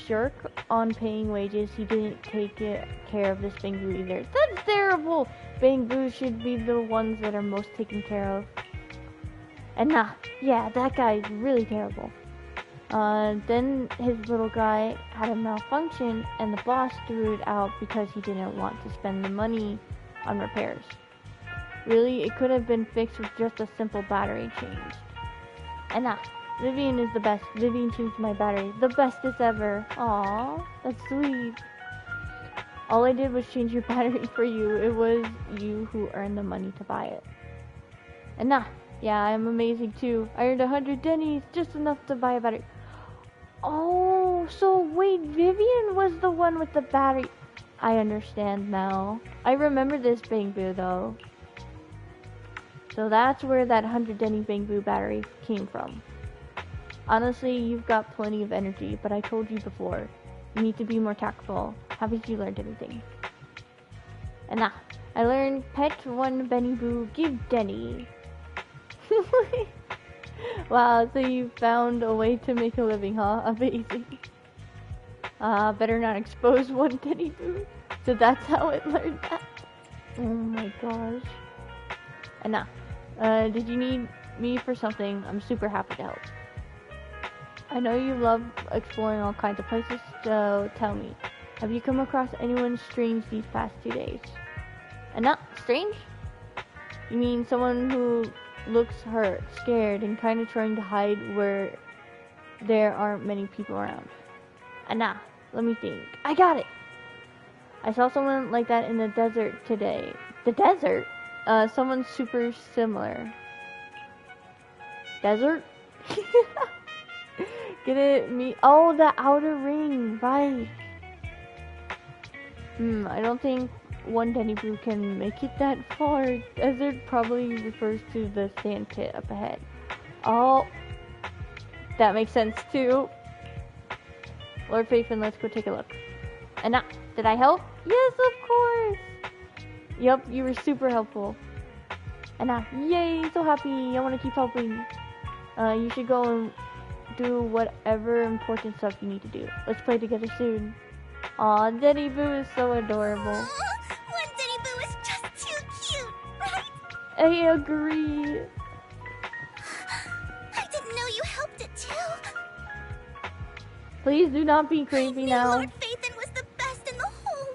shirk on paying wages, he didn't take care of this Bangoo either. That's terrible! Bangoo should be the ones that are most taken care of. And yeah, that guy is really terrible. Then his little guy had a malfunction, and the boss threw it out because he didn't want to spend the money on repairs. Really, it could have been fixed with just a simple battery change. And Vivian is the best. Vivian changed my battery. The bestest ever. Aww, that's sweet. All I did was change your battery for you. It was you who earned the money to buy it. And yeah, I'm amazing too. I earned 100 Denny's, just enough to buy a battery. Oh, so wait, Vivian was the one with the battery. I understand now. I remember this Bangoo though. So that's where that 100 Denny Bangoo battery came from. Honestly, you've got plenty of energy, but I told you before, you need to be more tactful. Haven't you learned anything? And I learned pet one Benny Boo, give Denny. Wow, so you found a way to make a living, huh? Amazing. Better not expose one Denny Boo. So that's how it learned that. Oh my gosh. And did you need me for something? I'm super happy to help. I know you love exploring all kinds of places, so tell me, have you come across anyone strange these past 2 days? And strange? You mean someone who looks hurt, scared, and kind of trying to hide where there aren't many people around? And let me think. I got it! I saw someone like that in the desert today. The desert? Someone super similar. Desert? Get it? Oh, the outer ring, right. I don't think one Denny Boo can make it that far. Desert probably refers to the sand pit up ahead. Oh, that makes sense too. Lord Faven, let's go take a look. And did I help? Yes, of course. Yup, you were super helpful. And yay, so happy. I want to keep helping. You should go and do whatever important stuff you need to do. Let's play together soon. Aw, Denny Boo is so adorable. One Denny Boo is just too cute, right? I agree. I didn't know you helped it too. Please do not be creepy now. Lord Faven was the best in the whole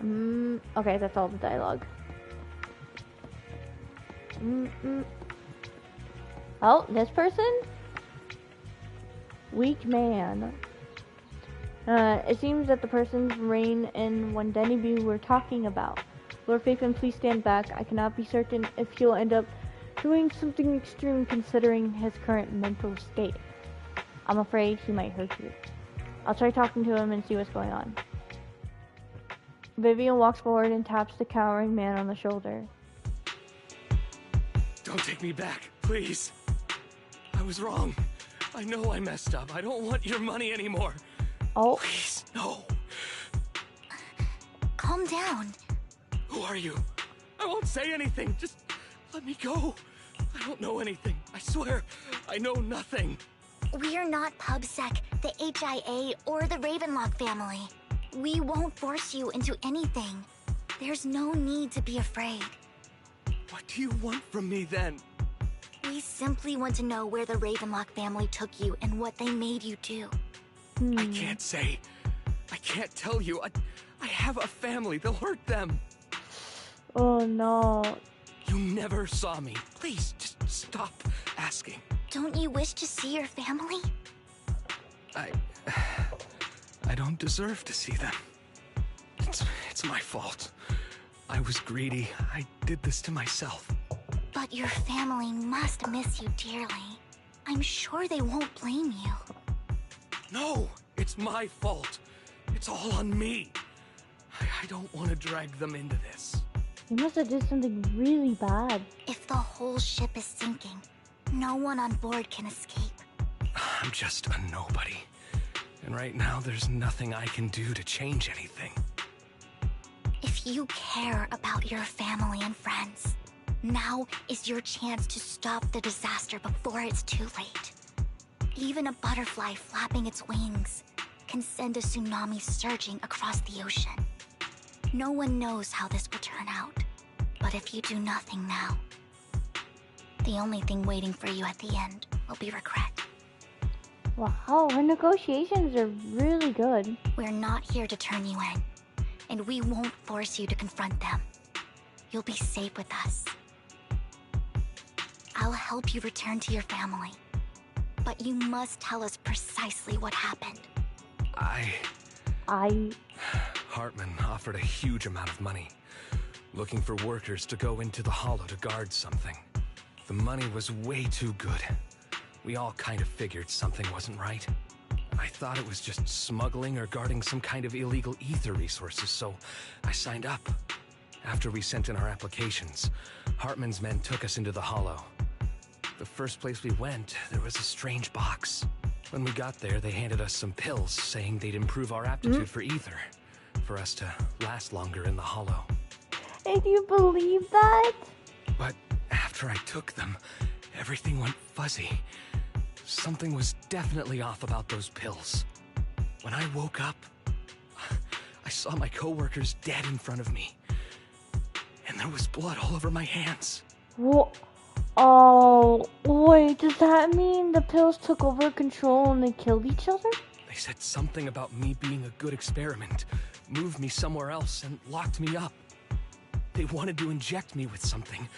world. Okay, that's all the dialogue. Oh, this person? Weak man. It seems that the persons Rain and one Denny Boo were talking about. Lord Faven, please stand back. I cannot be certain if he'll end up doing something extreme considering his current mental state. I'm afraid he might hurt you. I'll try talking to him and see what's going on. Vivian walks forward and taps the cowering man on the shoulder. Don't take me back, please. I was wrong. I know I messed up. I don't want your money anymore. Oh. Please, no. Calm down. Who are you? I won't say anything. Just let me go. I don't know anything. I swear, I know nothing. We're not PubSec, the HIA, or the Ravenlock family. We won't force you into anything. There's no need to be afraid. What do you want from me then? We simply want to know where the Ravenlock family took you and what they made you do. I can't say. I can't tell you. I have a family. They'll hurt them. Oh no. You never saw me. Please, just stop asking. Don't you wish to see your family? I don't deserve to see them. It's my fault. I was greedy. I did this to myself. But your family must miss you dearly. I'm sure they won't blame you. No, it's my fault. It's all on me. I don't want to drag them into this. You must have did something really bad. If the whole ship is sinking, no one on board can escape. I'm just a nobody. And right now, there's nothing I can do to change anything. If you care about your family and friends, now is your chance to stop the disaster before it's too late. Even a butterfly flapping its wings can send a tsunami surging across the ocean. No one knows how this will turn out, but if you do nothing now, the only thing waiting for you at the end will be regret. Wow, her negotiations are really good. We're not here to turn you in, and we won't force you to confront them. You'll be safe with us. I'll help you return to your family, but you must tell us precisely what happened. Hartman offered a huge amount of money, looking for workers to go into the hollow to guard something. The money was way too good. We all kind of figured something wasn't right. I thought it was just smuggling or guarding some kind of illegal ether resources, so I signed up. After we sent in our applications, Hartman's men took us into the hollow. The first place we went, there was a strange box. When we got there, they handed us some pills, saying they'd improve our aptitude for ether, for us to last longer in the hollow. And you believe that? But after I took them, everything went fuzzy. Something was definitely off about those pills. When I woke up, I saw my coworkers dead in front of me. And there was blood all over my hands. What? Oh, wait, does that mean the pills took over control and they killed each other? They said something about me being a good experiment, moved me somewhere else, and locked me up. They wanted to inject me with something.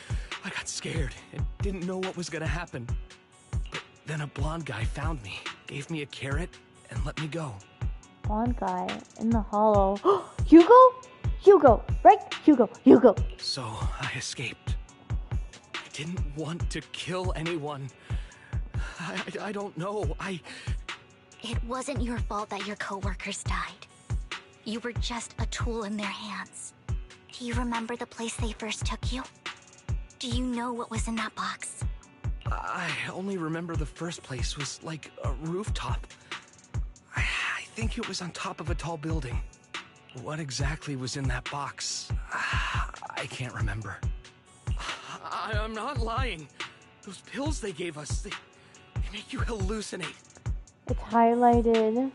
I got scared and didn't know what was gonna happen. But then a blonde guy found me, gave me a carrot, and let me go. Blonde guy in the hollow. Hugo? Hugo, right? Hugo. So I escaped. I didn't want to kill anyone. I don't know. It wasn't your fault that your coworkers died. You were just a tool in their hands. Do you remember the place they first took you? Do you know what was in that box? I only remember the first place was like a rooftop. I think it was on top of a tall building. What exactly was in that box? I can't remember. I'm not lying. Those pills they gave us, they make you hallucinate. It's highlighted.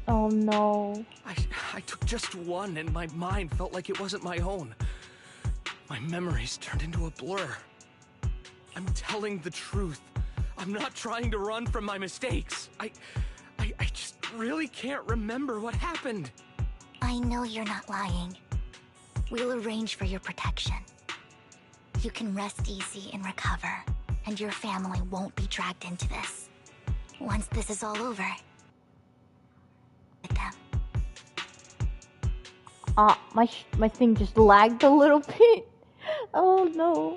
Oh no. I took just one and my mind felt like it wasn't my own. My memories turned into a blur. I'm telling the truth. I'm not trying to run from my mistakes. I just really can't remember what happened. I know you're not lying. We'll arrange for your protection. You can rest easy and recover, and your family won't be dragged into this. Once this is all over, with them. My thing just lagged a little bit. Oh no.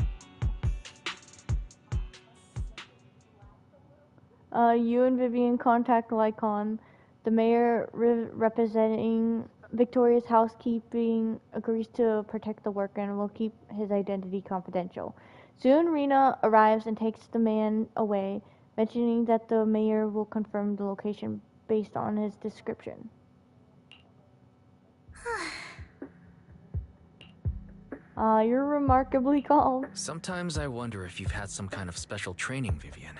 You and Vivian contact Lycon. The mayor representing Victoria's housekeeping agrees to protect the worker and will keep his identity confidential. Soon, Rena arrives and takes the man away, mentioning that the mayor will confirm the location based on his description. You're remarkably calm. Sometimes I wonder if you've had some kind of special training, Vivian.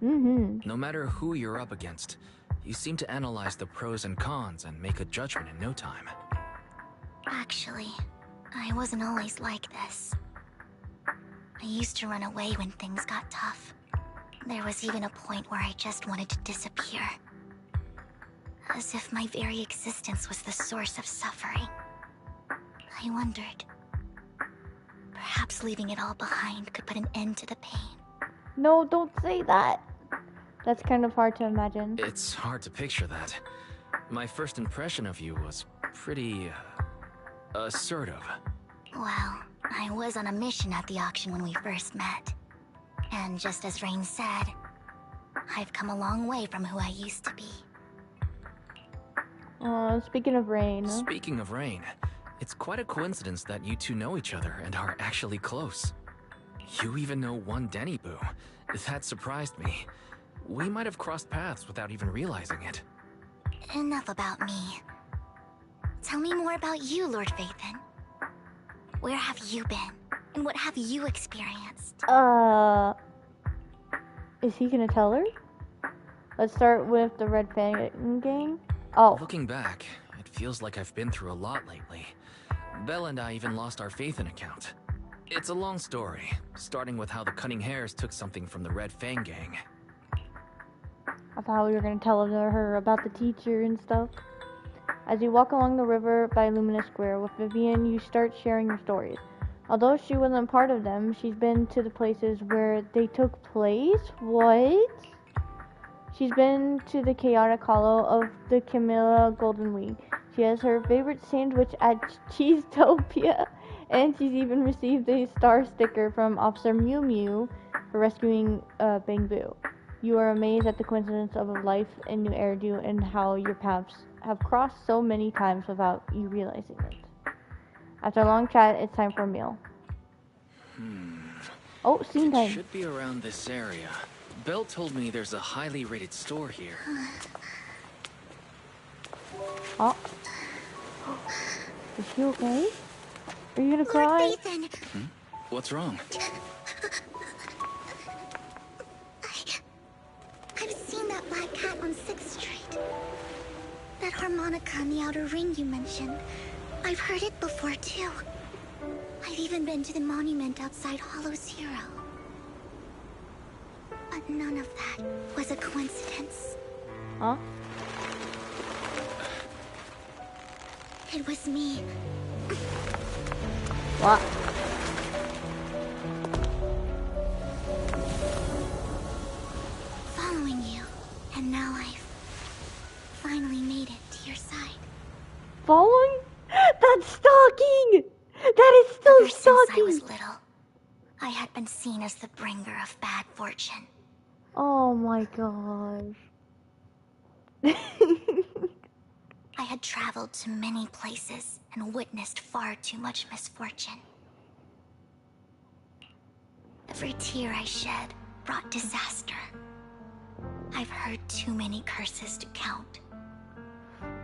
Mm-hmm. No matter who you're up against, you seem to analyze the pros and cons and make a judgment in no time. Actually, I wasn't always like this. I used to run away when things got tough. There was even a point where I just wanted to disappear. As if my very existence was the source of suffering. I wondered. Perhaps leaving it all behind could put an end to the pain. No, don't say that. That's kind of hard to imagine. It's hard to picture that. My first impression of you was pretty... assertive. Well, I was on a mission at the auction when we first met. And just as Rain said, I've come a long way from who I used to be. Speaking of Rain. Speaking of Rain, it's quite a coincidence that you two know each other and are actually close. You even know one Denny Boo. That surprised me. We might have crossed paths without even realizing it. Enough about me. Tell me more about you, Lord Phaethon. Where have you been? And what have you experienced? Is he gonna tell her? Let's start with the Red Fang gang. Oh. Looking back, it feels like I've been through a lot lately. Belle and I even lost our Phaethon account. It's a long story, starting with how the Cunning Hares took something from the Red Fang gang. I thought we were gonna tell her about the teacher and stuff. As you walk along the river by Luminous Square with Vivian, you start sharing your stories. Although she wasn't part of them, she's been to the places where they took place. What? She's been to the chaotic hollow of the Camilla Golden Week. She has her favorite sandwich at Cheesetopia, and she's even received a star sticker from Officer Mew Mew for rescuing Bang Boo. You are amazed at the coincidence of a life in New Eridu and how your paths have crossed so many times without you realizing it. After a long chat, it's time for a meal. Oh, scene time. It should be around this area. Belle told me there's a highly rated store here. Oh. Is she okay? Are you gonna Lord cry? Phaethon! What's wrong? I've seen that black cat on 6th Street. That harmonica in the outer ring you mentioned. I've heard it before, too. I've even been to the monument outside Hollow Zero. But none of that was a coincidence. Huh? It was me. What? Following you. And now I've finally made it to your side. Following? That's stalking! That is still Ever since I stalking! was little, I had been seen as the bringer of bad fortune. Oh my gosh. I had traveled to many places and witnessed far too much misfortune. Every tear I shed brought disaster. I've heard too many curses to count.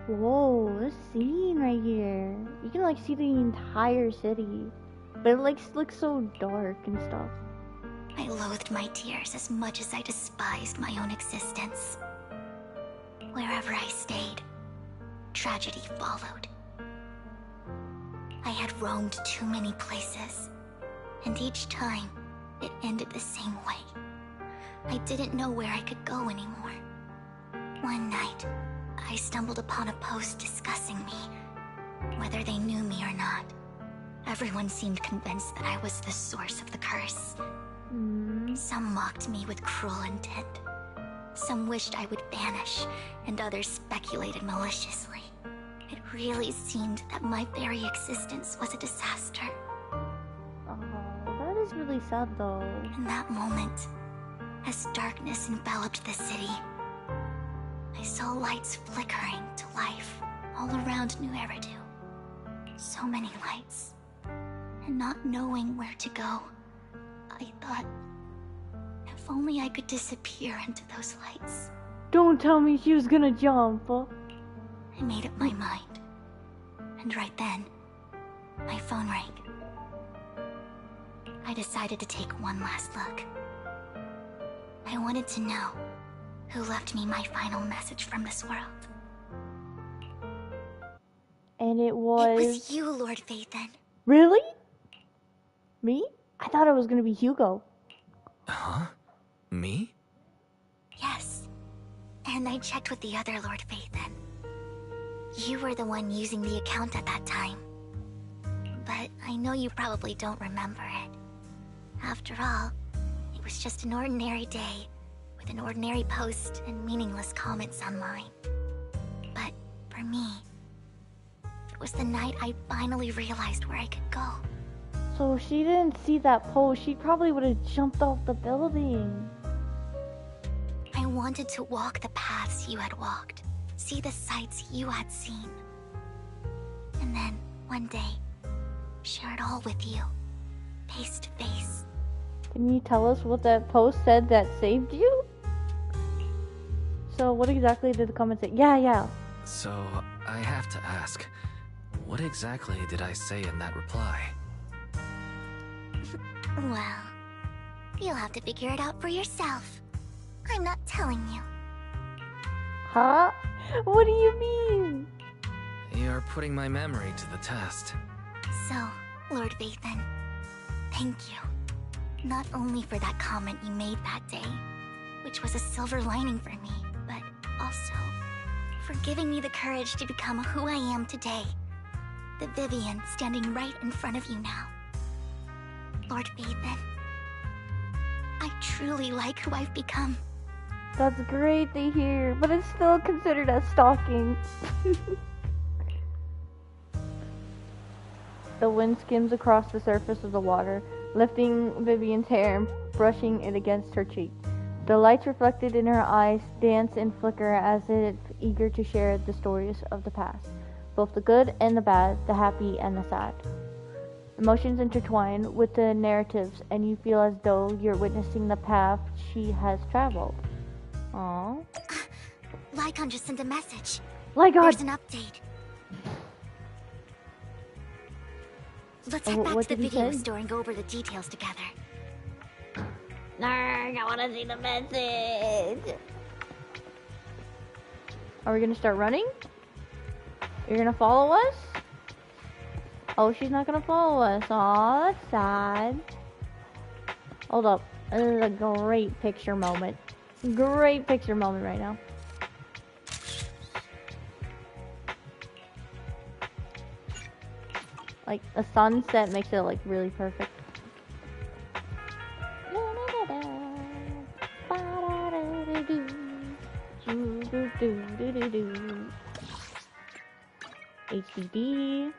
Whoa, this scene right here. You can like see the entire city. But it like looks so dark and stuff. I loathed my tears as much as I despised my own existence. Wherever I stayed, tragedy followed. I had roamed too many places, and each time, it ended the same way. I didn't know where I could go anymore. One night, I stumbled upon a post discussing me, whether they knew me or not. Everyone seemed convinced that I was the source of the curse. Some mocked me with cruel intent. Some wished I would vanish, and others speculated maliciously. It really seemed that my very existence was a disaster. Oh, that is really sad though. In that moment, as darkness enveloped the city. I saw lights flickering to life all around New Eridu. So many lights. And not knowing where to go, I thought, if only I could disappear into those lights. Don't tell me she was gonna jump. I made up my mind. And right then, my phone rang. I decided to take one last look. I wanted to know who left me my final message from this world. And it It was... was you, Lord Phaethon. Really? Me? I thought it was gonna be Hugo. Huh? Me? Yes. And I checked with the other Lord Phaethon. You were the one using the account at that time. But I know you probably don't remember it. After all, it was just an ordinary day, with an ordinary post and meaningless comments online. But for me, it was the night I finally realized where I could go. So if she didn't see that post, she probably would have jumped off the building. I wanted to walk the paths you had walked, see the sights you had seen. And then, one day, share it all with you, face to face. Can you tell us what that post said that saved you? So what exactly did the comment say? Yeah. So, I have to ask, what exactly did I say in that reply? Well, you'll have to figure it out for yourself. I'm not telling you. Huh? What do you mean? You're putting my memory to the test. So, Lord Phaethon, thank you. Not only for that comment you made that day, which was a silver lining for me, but also for giving me the courage to become who I am today. The Vivian standing right in front of you now. Lord Phaethon, I truly like who I've become. That's great to hear, but it's still considered as stalking. The wind skims across the surface of the water, lifting Vivian's hair and brushing it against her cheek. The lights reflected in her eyes dance and flicker as if eager to share the stories of the past, both the good and the bad, the happy and the sad. Emotions intertwine with the narratives, and you feel as though you're witnessing the path she has traveled. Aww. Lycon just sent a message. Lycon! There's an update. Let's head back what to the did he video say? store and go over the details together. Narg, I wanna see the message! Are we gonna start running? You're gonna follow us? Oh, she's not gonna follow us. Aw, that's sad. Hold up. This is a great picture moment. Great picture moment right now. Like, a sunset makes it, like, really perfect. HDD.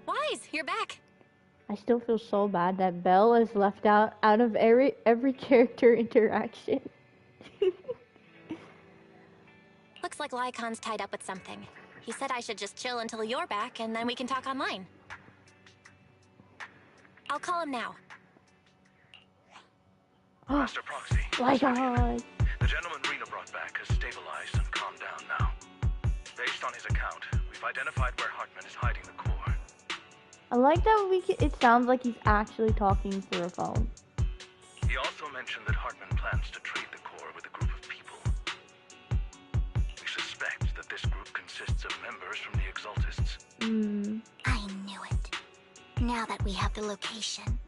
Wise, you're back. I still feel so bad that Belle is left out of every character interaction. Looks like Lycon's tied up with something. He said I should just chill until you're back, and then we can talk online. I'll call him now. Master Proxy. My God. The gentleman Rena brought back has stabilized and calmed down now. Based on his account, we've identified where Hartman is hiding the core. I like that it sounds like he's actually talking through a phone. He also mentioned that Hartman plans to trade the core with a group of people. We suspect that this group consists of members from the Exaltists. I knew it. Now that we have the location,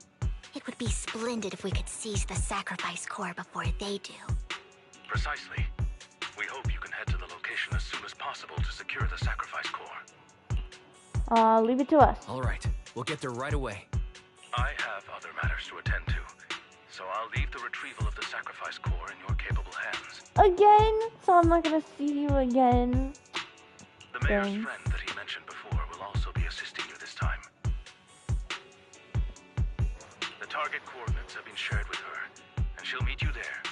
it would be splendid if we could seize the sacrifice core before they do. Precisely. We hope you can head to the location as soon as possible to secure the sacrifice core. Leave it to us. Alright, we'll get there right away. I have other matters to attend to, so I'll leave the retrieval of the sacrifice core in your capable hands. Again? So I'm not gonna see you again. The mayor's Dang. friend that he mentioned before will also be assisting you this time. target coordinates have been shared with her, and she'll meet you there.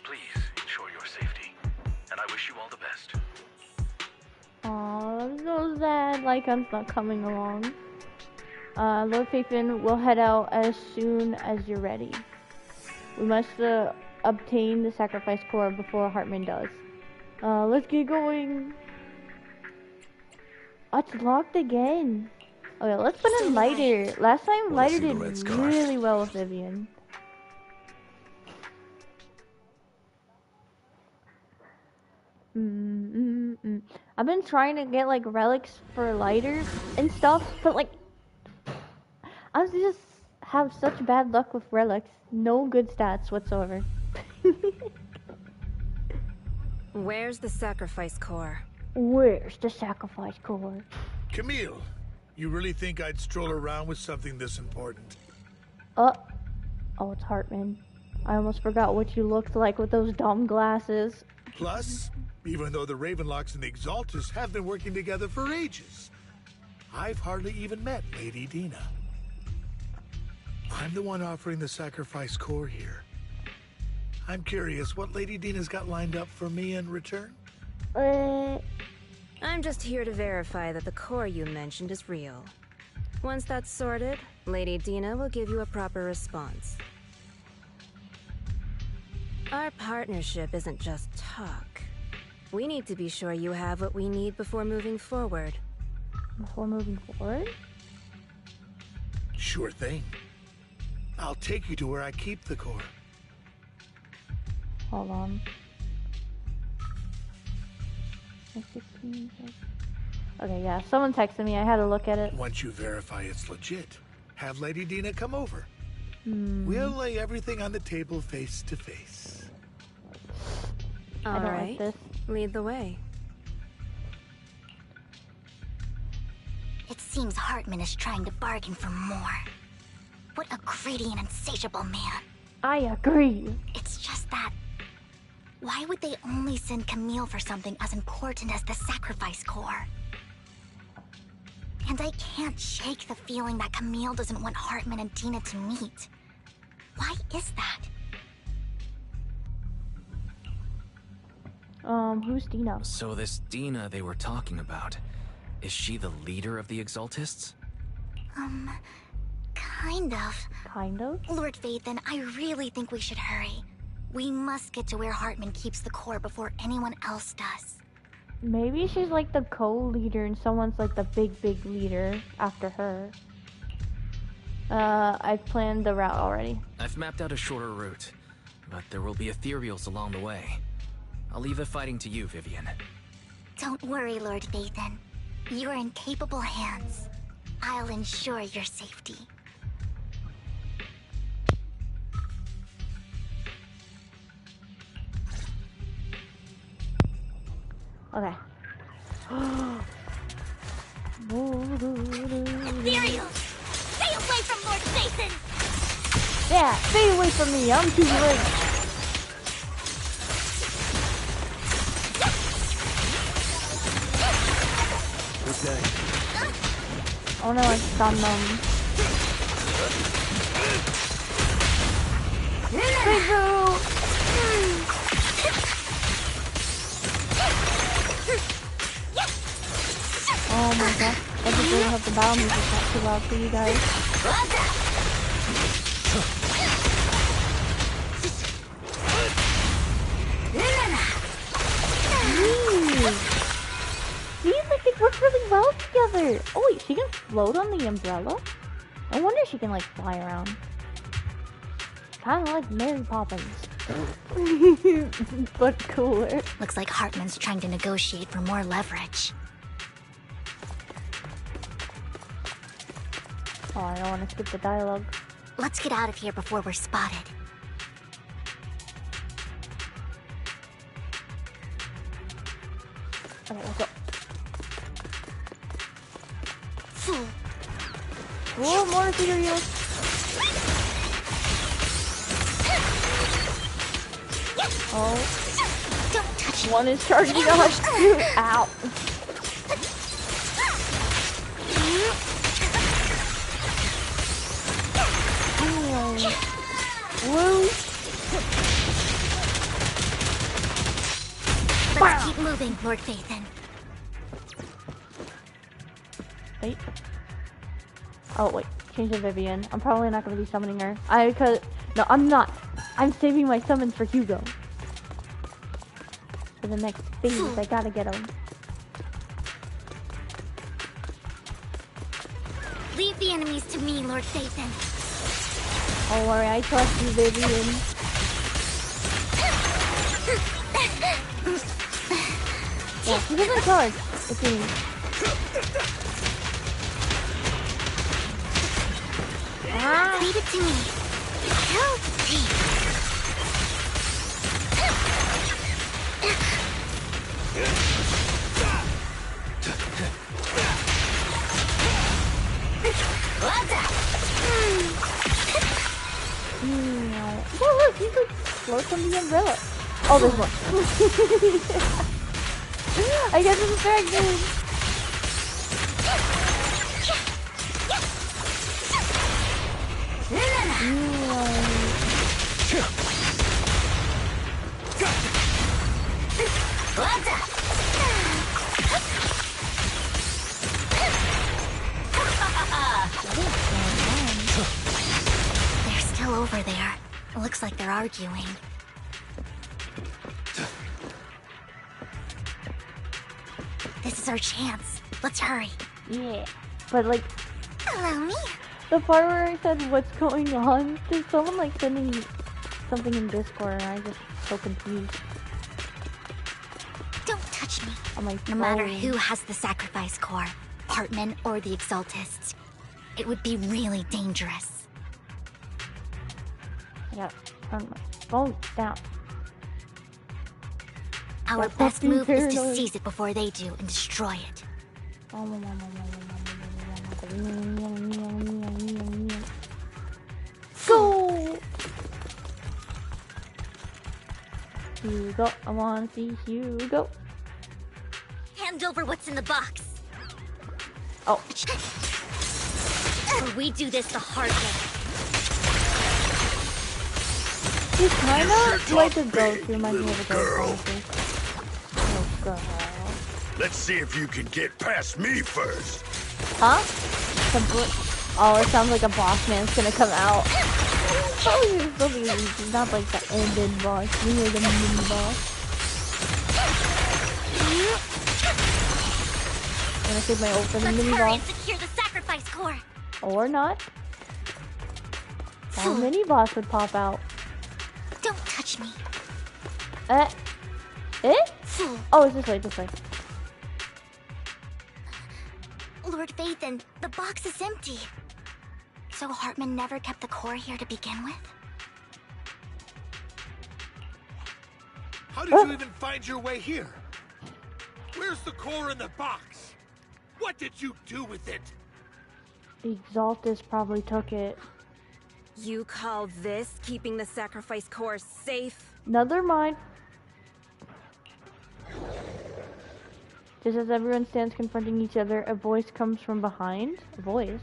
Please ensure your safety, and I wish you all the best. Aw, I'm so sad Lycon's not coming along. Lord Faithfin will head out as soon as you're ready. We must obtain the sacrifice core before Hartman does. Let's get going. Oh, it's locked again. Okay, let's put in Lighter. Last time Lighter did really well with Vivian. I've been trying to get like relics for Lighter and stuff, but like I just have such bad luck with relics. No good stats whatsoever. Where's the sacrifice core? Where's the sacrifice core? Camille, you really think I'd stroll around with something this important? Oh, it's Hartman. I almost forgot what you looked like with those dumb glasses. Plus, even though the Ravenlocks and the Exaltus have been working together for ages, I've hardly even met Lady Dina. I'm the one offering the sacrifice core here. I'm curious what Lady Dina's got lined up for me in return? I'm just here to verify that the core you mentioned is real. Once that's sorted, Lady Dina will give you a proper response. Our partnership isn't just talk. We need to be sure you have what we need before moving forward. Before moving forward? Sure thing. I'll take you to where I keep the core. Hold on. Okay, yeah, someone texted me. I had to look at it. Once you verify it's legit, have Lady Dina come over. We'll lay everything on the table face to face. All right, like this. Lead the way. It seems Hartman is trying to bargain for more. What a greedy and insatiable man. I agree. It's just that... why would they only send Camille for something as important as the sacrifice core? And I can't shake the feeling that Camille doesn't want Hartman and Dina to meet. Why is that? Who's Dina? So this Dina they were talking about, is she the leader of the Exaltists? Kind of. Kind of? Lord Faithin, I really think we should hurry. We must get to where Hartman keeps the core before anyone else does. Maybe she's like the co-leader and someone's like the big leader after her. I've planned the route already. I've mapped out a shorter route, but there will be ethereals along the way. I'll leave the fighting to you, Vivian. Don't worry, Lord Faithin. You're in capable hands. I'll ensure your safety. Okay. Ethereal! Stay away from Lord Faithin! Yeah, stay away from me. I'm too late. Okay. Oh no, I stunned them. Big Boo! Oh my god. I just really hope the battle music is not too loud for you guys. These like they work really well together. Oh wait, she can float on the umbrella? I wonder if she can like fly around. Kinda like Mary Poppins. But cooler. Looks like Hartman's trying to negotiate for more leverage. Oh, I don't want to skip the dialogue. Let's get out of here before we're spotted. Okay, let's go. Fool. Oh, more ethereals. Oh. Don't touch me. One is charging us. Ow. moving, Lord Phaethon. Wait. Oh, wait. Change to Vivian. I'm probably not going to be summoning her. No, I'm not. I'm saving my summons for Hugo. For the next phase, I gotta get him. Leave the enemies to me, Lord Phaethon. Don't worry, I trust you, Vivian. Yeah, she doesn't charge. It seems. Leave it to me. Help me. Oh, look, he could float from the umbrella. Oh, there's one. I guess it's distracted. They're still over there. It looks like they're arguing. This is our chance. Let's hurry. Yeah. But like, Allow me. the part where I said what's going on, there's someone like sending something in Discord and I just so confused. Don't touch me. On my No phone. matter who has the sacrifice core, Hartman or the Exaltists, it would be really dangerous. I gotta turn my phone down. Our That's best fucking move is to paranoid. seize it before they do and destroy it. Go! Hugo, I wanna see Hugo. Hand over what's in the box. Oh. Or we do this the hard way. He's kinda sure like talk a ghost. big, Reminds me of a little ghost, girl. honestly. Oh, girl. Let's see if you can get past me first. Huh? Oh, it sounds like a boss man's gonna come out. Oh, you're so easy. Not like the ended boss. You were the mini boss. I'm gonna save my ult for the Let's mini hurry boss. and secure the sacrifice core. Or not. Our mini boss would pop out. Don't touch me. Eh? Oh, it's this way, this way. Lord Phaethon, the box is empty. So Hartman never kept the core here to begin with? How did you even find your way here? Where's the core in the box? What did you do with it? The Exaltus probably took it. You call this keeping the sacrifice core safe? Never mind. Just as everyone stands confronting each other, a voice comes from behind. A voice?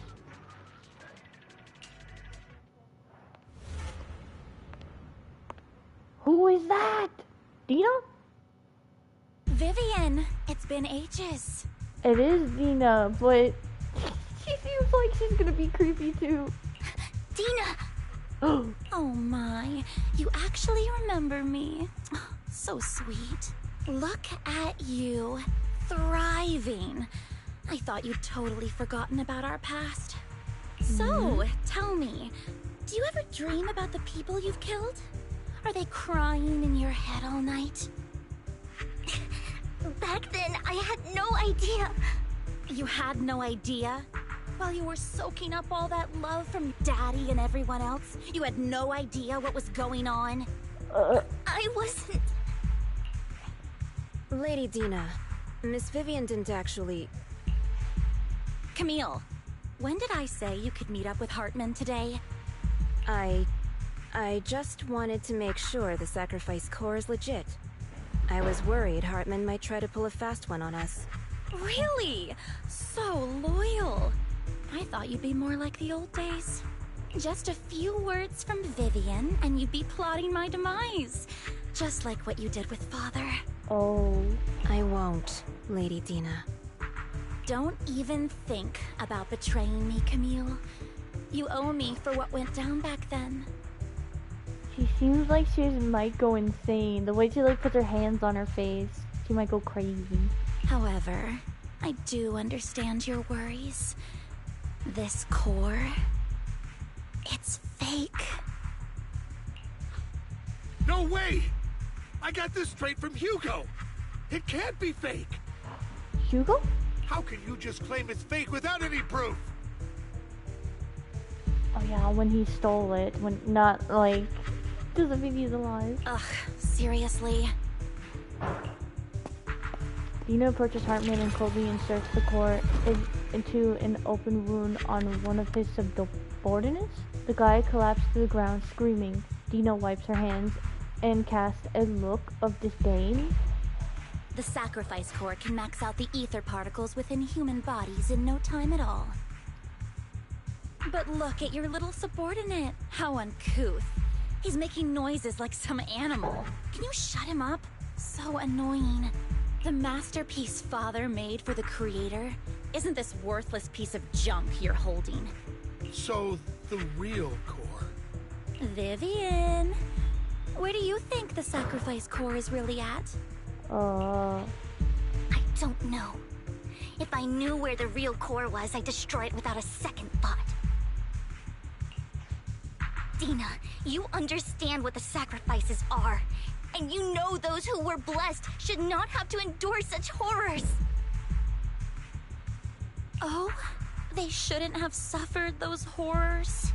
Who is that? Dina? Vivian, it's been ages. It is Dina, but she seems like she's gonna be creepy too. Dina! Oh my, you actually remember me. So sweet. Look at you, thriving. I thought you'd totally forgotten about our past. So, tell me, do you ever dream about the people you've killed? Are they crying in your head all night? Back then, I had no idea. You had no idea? While you were soaking up all that love from Daddy and everyone else, you had no idea what was going on? I wasn't... Lady Dina, Miss Vivian didn't actually... Camille, when did I say you could meet up with Hartman today? I just wanted to make sure the sacrifice core is legit. I was worried Hartman might try to pull a fast one on us. Really? So loyal. I thought you'd be more like the old days. Just a few words from Vivian, and you'd be plotting my demise. Just like what you did with Father. Oh. I won't, Lady Dina. Don't even think about betraying me, Camille. You owe me for what went down back then. She seems like she might go insane. The way she like puts her hands on her face, she might go crazy. However, I do understand your worries. This core, it's fake. No way! I got this straight from Hugo. It can't be fake. Hugo? How can you just claim it's fake without any proof? Oh yeah, when he stole it. When not like doesn't mean he's alive. Ugh, seriously? Dina approaches Hartman and Colby inserts the core into an open wound on one of his subordinates. The guy collapsed to the ground screaming. Dina wipes her hands and casts a look of disdain. The sacrifice core can max out the ether particles within human bodies in no time at all. But look at your little subordinate. How uncouth. He's making noises like some animal. Can you shut him up? So annoying. The masterpiece Father made for the Creator isn't this worthless piece of junk you're holding. So, the real core. Vivian, where do you think the sacrifice core is really at? I don't know. If I knew where the real core was, I'd destroy it without a second thought. Dina, you understand what the sacrifices are. And you know those who were blessed should not have to endure such horrors. Oh, they shouldn't have suffered those horrors.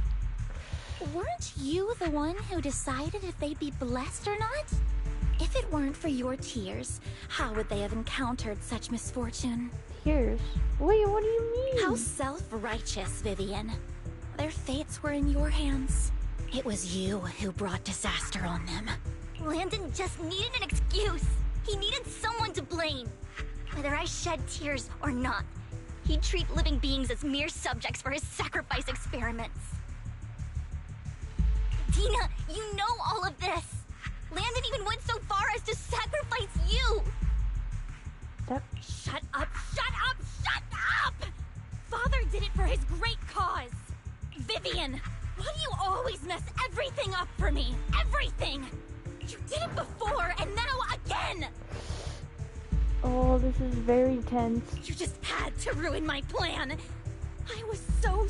Weren't you the one who decided if they'd be blessed or not? If it weren't for your tears, how would they have encountered such misfortune? Tears? Wait, what do you mean? How self-righteous, Vivian. Their fates were in your hands. It was you who brought disaster on them. Landon just needed an excuse. He needed someone to blame. Whether I shed tears or not, he'd treat living beings as mere subjects for his sacrifice experiments. Dina, you know all of this. Landon even went so far as to sacrifice you. Shut up, shut up, shut up! Father did it for his great cause. Vivian, why do you always mess everything up for me? Everything! You did it before, and now again! Oh, this is very tense. You just had to ruin my plan. I was so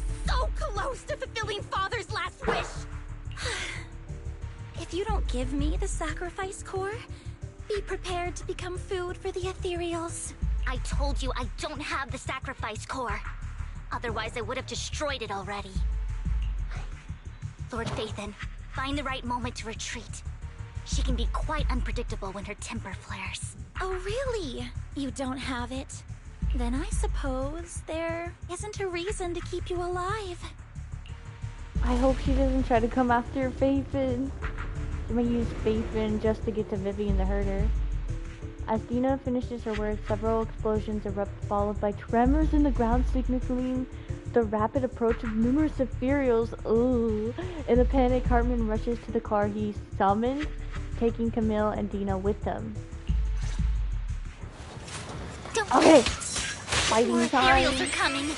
close to fulfilling Father's last wish. If you don't give me the sacrifice core, be prepared to become food for the ethereals. I told you I don't have the sacrifice core. Otherwise, I would have destroyed it already. Lord Phaethon, find the right moment to retreat. She can be quite unpredictable when her temper flares. Oh, really? You don't have it? Then I suppose there isn't a reason to keep you alive. I hope she doesn't try to come after Phaethon. She might use Phaethon just to get to Vivian to hurt her. As Dina finishes her words, several explosions erupt, followed by tremors in the ground signaling the rapid approach of numerous ethereals. Ooh. In a panic, Hartman rushes to the car he summoned, taking Camille and Dina with them. Okay, fighting time. Ethereals are coming.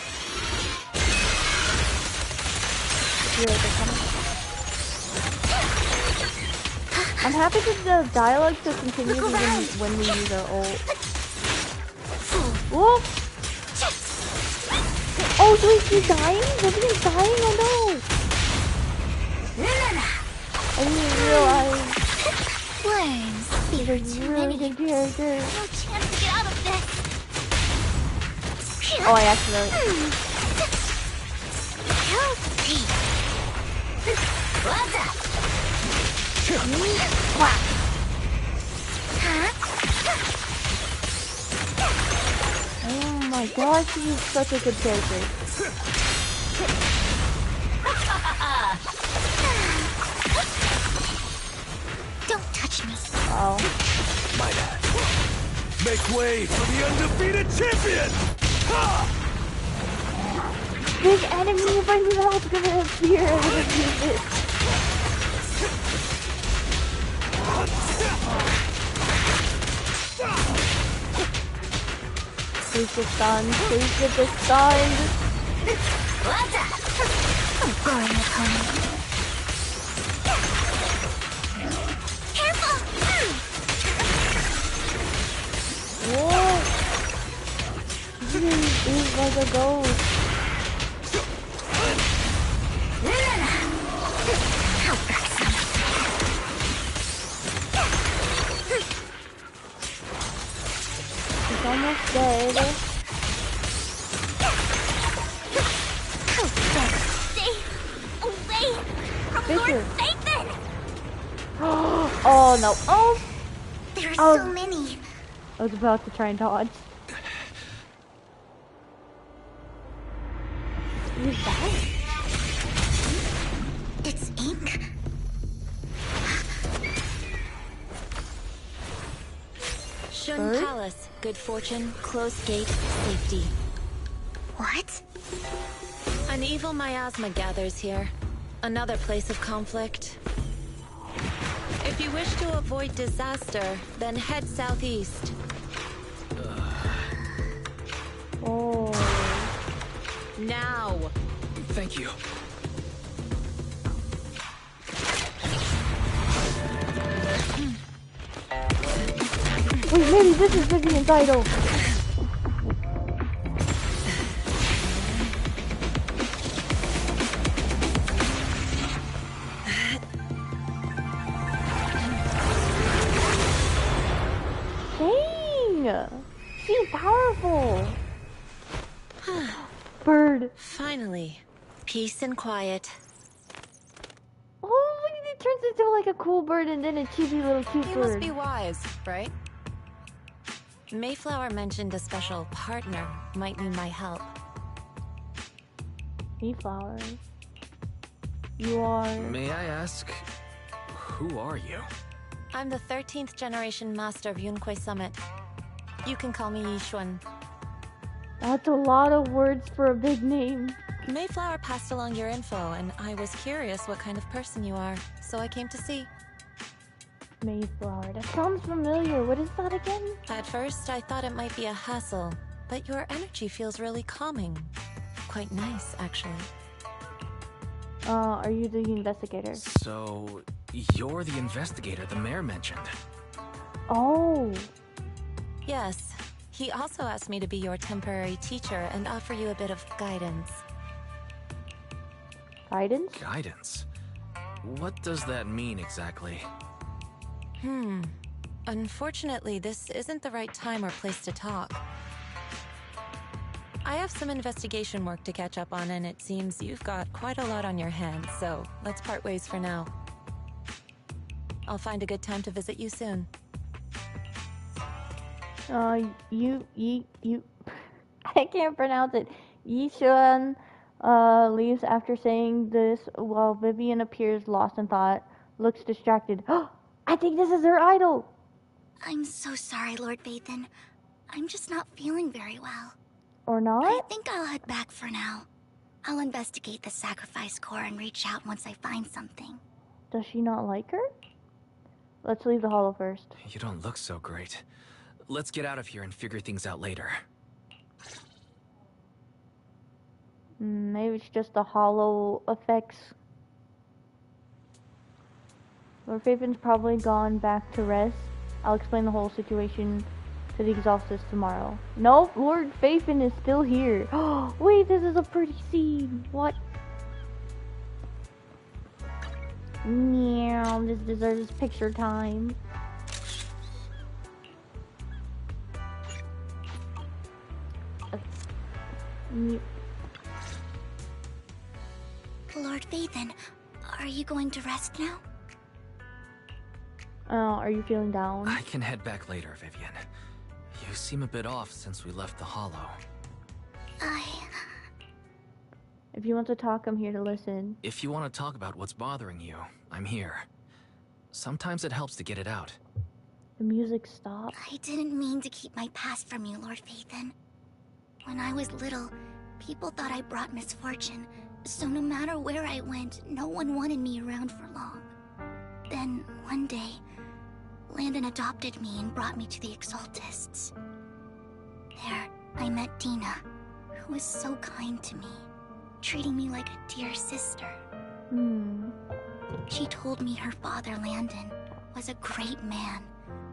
I'm happy that the dialogue still continues even when we use our ult. Whoa! Oh, wait, she's dying? Vivian's dying? Oh no! I didn't realize. Worms. She's a really good character. No chance to get out of this. Oh, I accidentally. Healthy. What's up? Oh my gosh, she is such a good character. Don't touch me. Oh. My bad. Make way for the undefeated champion! Ha! Big enemy, if I knew that was gonna appear, I would have used it. Please get stunned. Please get this stunned. A boring opponent. Careful! Whoa! He's like a ghost. He's almost dead. Stay away from Lord Nathan! Oh no. Oh! There are Oh. so many. I was about to try and dodge. What is that? It's ink. Shun Bird? Palace, good fortune, closed gate, safety. What? An evil miasma gathers here. Another place of conflict. If you wish to avoid disaster, then head southeast. Oh. Now! Thank you. Wait, maybe this is Vivian's idol. Dang! She's powerful. Bird. Finally, peace and quiet. Oh, it turns into like a cool bird and then a cheesy little cute You bird. must be wise, right? Mayflower mentioned a special partner might need my help. Mayflower. You are... May I ask, who are you? I'm the 13th generation master of Yunquei Summit. You can call me Yixuan. That's a lot of words for a big name. Mayflower passed along your info, and I was curious what kind of person you are, so I came to see. Mayflower. That sounds familiar. What is that again? At first, I thought it might be a hassle, but your energy feels really calming. Quite nice, actually. Are you the investigator? So, you're the investigator the mayor mentioned. Oh. Yes. He also asked me to be your temporary teacher and offer you a bit of guidance. Guidance? Guidance? What does that mean exactly? Unfortunately, this isn't the right time or place to talk. I have some investigation work to catch up on, and it seems you've got quite a lot on your hands, so let's part ways for now. I'll find a good time to visit you soon. You, I can't pronounce it. Yixuan, leaves after saying this while Vivian appears lost in thought, looks distracted. I think this is her idol! I'm so sorry, Lord Vathan. I'm just not feeling very well. Or not? I think I'll head back for now. I'll investigate the sacrifice core and reach out once I find something. Does she not like her? Let's leave the hollow first. You don't look so great. Let's get out of here and figure things out later. Maybe it's just the hollow effects. Lord Faven's probably gone back to rest. I'll explain the whole situation to the Exhaustus tomorrow. Nope, Lord Faven is still here. Wait, this is a pretty scene. What? Meow, this deserves picture time. Lord Vathan, are you going to rest now? Are you feeling down? I can head back later, Vivian. You seem a bit off since we left the Hollow. If you want to talk, I'm here to listen. If you want to talk about what's bothering you, I'm here. Sometimes it helps to get it out. The music stopped. I didn't mean to keep my past from you, Lord Vathan. When I was little, people thought I brought misfortune, so no matter where I went, no one wanted me around for long. Then, one day, Landon adopted me and brought me to the Exaltists. There, I met Dina, who was so kind to me, treating me like a dear sister. She told me her father, Landon, was a great man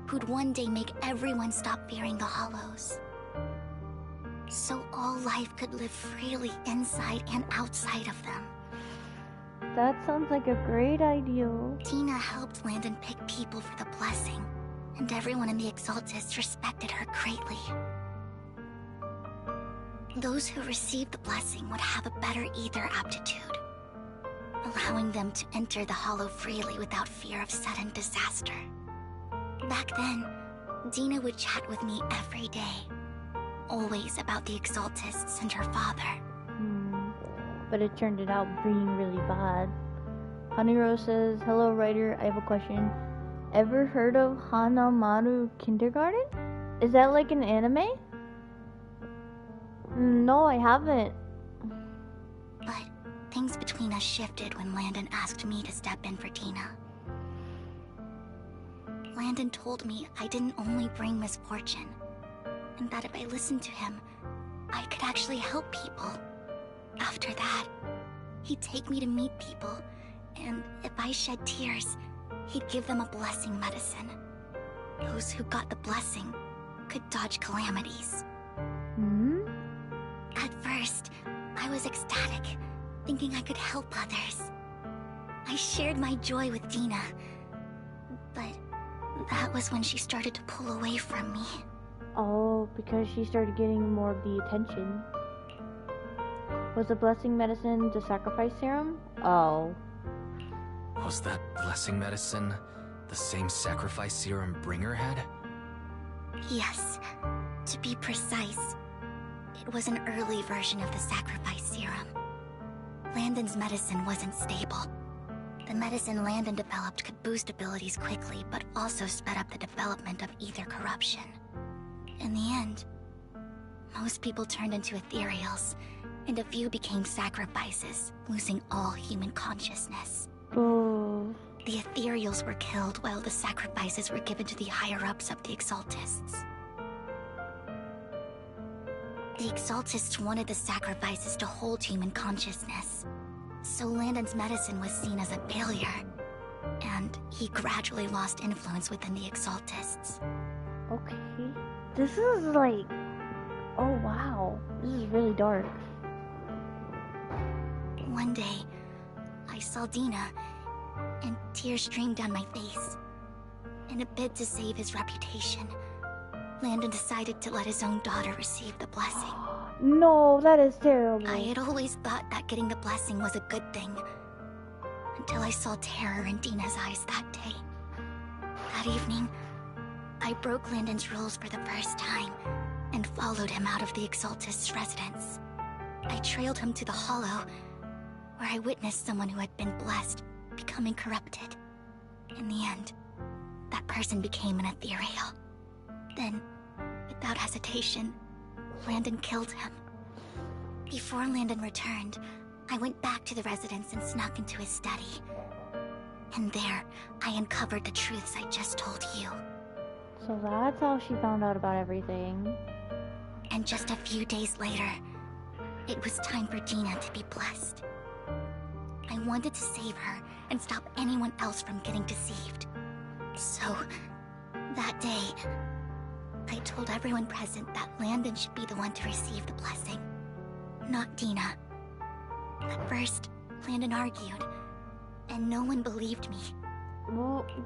who'd one day make everyone stop fearing the Hollows. So all life could live freely inside and outside of them. That sounds like a great ideal. Dina helped Landon pick people for the blessing, and everyone in the Exaltists respected her greatly. Those who received the blessing would have a better ether aptitude, allowing them to enter the Hollow freely without fear of sudden disaster. Back then, Dina would chat with me every day, always about the Exaltists and her father. But it turned out being really bad. Honey Rose says, hello writer, I have a question. Ever heard of Hanamaru Kindergarten? Is that like an anime? No, I haven't. But things between us shifted when Landon asked me to step in for Dina. Landon told me I didn't only bring misfortune, and that if I listened to him, I could actually help people. After that, he'd take me to meet people, and if I shed tears, he'd give them a blessing medicine. Those who got the blessing could dodge calamities. At first, I was ecstatic, thinking I could help others. I shared my joy with Dina, but that was when she started to pull away from me. Oh, because she started getting more of the attention. Was the blessing medicine the sacrifice serum? Oh. Was that blessing medicine the same sacrifice serum Bringer had? Yes. To be precise, it was an early version of the sacrifice serum. Landon's medicine wasn't stable. The medicine Landon developed could boost abilities quickly, but also sped up the development of ether corruption. In the end, most people turned into ethereals, and a few became sacrifices, losing all human consciousness. Oh. The ethereals were killed while the sacrifices were given to the higher-ups of the Exaltists. The Exaltists wanted the sacrifices to hold human consciousness, so Landon's medicine was seen as a failure, and he gradually lost influence within the Exaltists. Okay. This is like... Oh wow. This is really dark. One day, I saw Dina, and tears streamed down my face. In a bid to save his reputation, Landon decided to let his own daughter receive the blessing. No, that is terrible. I had always thought that getting the blessing was a good thing, until I saw terror in Dina's eyes that day. That evening, I broke Landon's rules for the first time, and followed him out of the Exaltist's residence. I trailed him to the Hollow, where I witnessed someone who had been blessed becoming corrupted. In the end, that person became an ethereal. Then, without hesitation, Landon killed him. Before Landon returned, I went back to the residence and snuck into his study. And there, I uncovered the truths I just told you. So that's how she found out about everything. And just a few days later, it was time for Dina to be blessed. I wanted to save her and stop anyone else from getting deceived. So, that day, I told everyone present that Landon should be the one to receive the blessing, not Dina. At first, Landon argued, and no one believed me.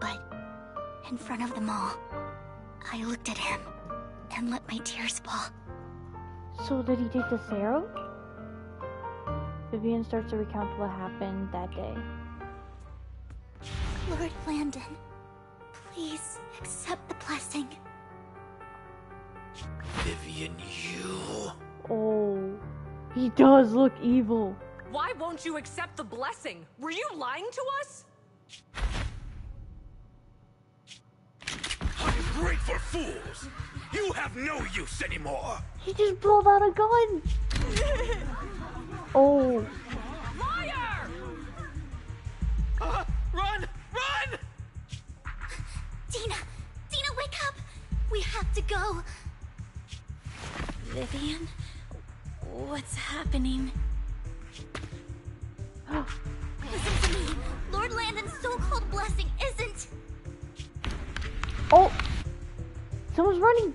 But, in front of them all, I looked at him and let my tears fall. So did he take the serum? Vivian starts to recount what happened that day. Lord Landon, please accept the blessing. Vivian, you... Oh, he does look evil. Why won't you accept the blessing? Were you lying to us? Ungrateful fools! You have no use anymore! He just pulled out a gun! Oh. Liar! Run! Run! Dina, Vivian? What's happening? Listen to me. Lord Landon's so-called blessing isn't... Oh! Someone's running!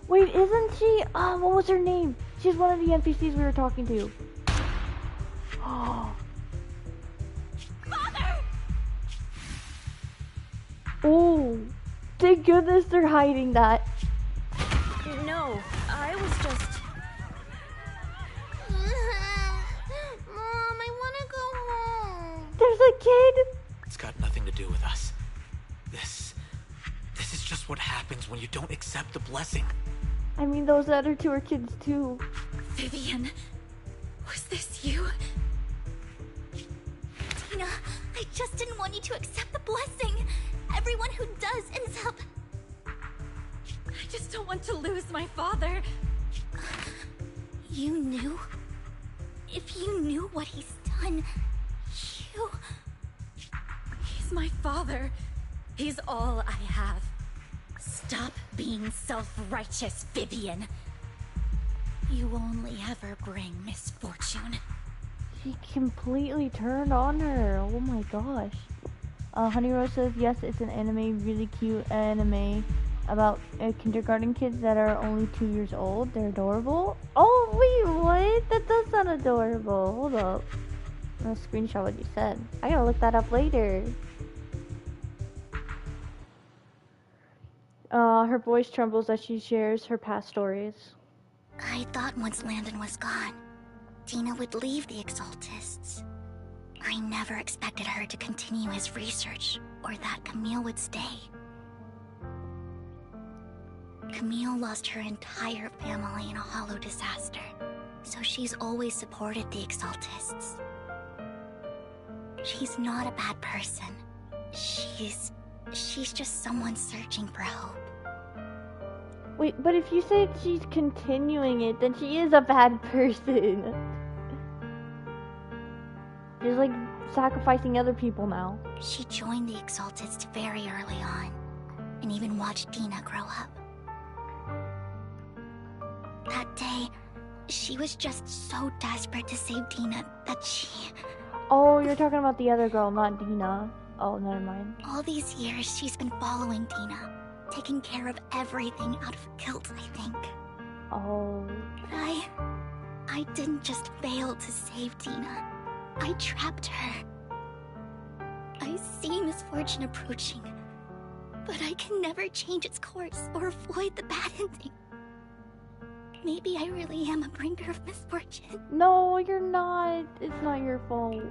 Wait, isn't she? What was her name? She's one of the NPCs we were talking to. Father! Oh! Thank goodness they're hiding that. No, I was just... Mom, I want to go home. There's a kid! It's got nothing to do with us. This is just what happens when you don't accept the blessing. I mean, those other two are kids too. Vivian, was this you? Tina, I just didn't want you to accept the blessing. Everyone who does ends up... I just don't want to lose my father. You knew? If you knew what he's done, you... He's my father. He's all I have. Stop being self-righteous, Vivian. You only ever bring misfortune. She completely turned on her. Oh my gosh. Honey Rose says, yes, it's an anime, really cute anime about kindergarten kids that are only 2 years old. They're adorable. Oh, wait, what? That does sound adorable. Hold up. I'm gonna screenshot what you said. I gotta look that up later. Her voice trembles as she shares her past stories. I thought once Landon was gone, Tina would leave the Exaltists. I never expected her to continue his research, or that Camille would stay. Camille lost her entire family in a hollow disaster, so she's always supported the Exaltists. She's not a bad person. She's just someone searching for hope. Wait, but if you say she's continuing it, then she is a bad person. She's like sacrificing other people now. She joined the Exaltists very early on, and even watched Dina grow up. That day, she was just so desperate to save Dina that she... Oh, you're talking about the other girl, not Dina. Oh, never mind. All these years, she's been following Dina, taking care of everything out of guilt, I think. Oh. But I didn't just fail to save Dina. I trapped her. I see misfortune approaching, but I can never change its course or avoid the bad ending. Maybe I really am a bringer of misfortune. No, you're not. It's not your fault.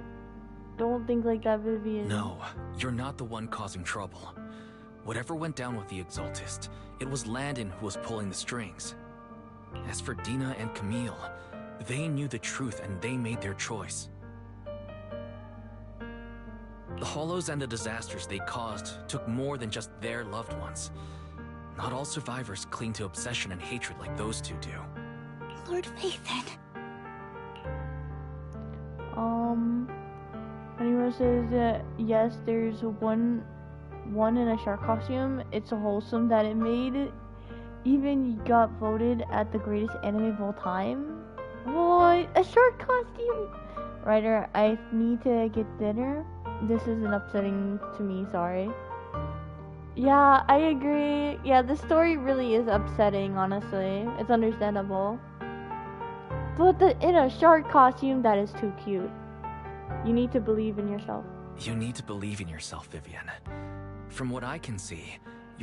Don't think like that, Vivian. No, you're not the one causing trouble. Whatever went down with the Exaltist, it was Landon who was pulling the strings. As for Dina and Camille, they knew the truth and they made their choice. The hollows and the disasters they caused took more than just their loved ones. Not all survivors cling to obsession and hatred like those two do. Lord Phaethon. Anyone says that yes, there's one in a shark costume. It's so wholesome that it made it. Even got voted at the greatest anime of all time. What? A shark costume? Ryder, I need to get dinner. This isn't upsetting to me, sorry. Yeah, I agree. Yeah, the story really is upsetting, honestly. It's understandable. But in a shark costume, that is too cute. You need to believe in yourself. You need to believe in yourself, Vivian. From what I can see,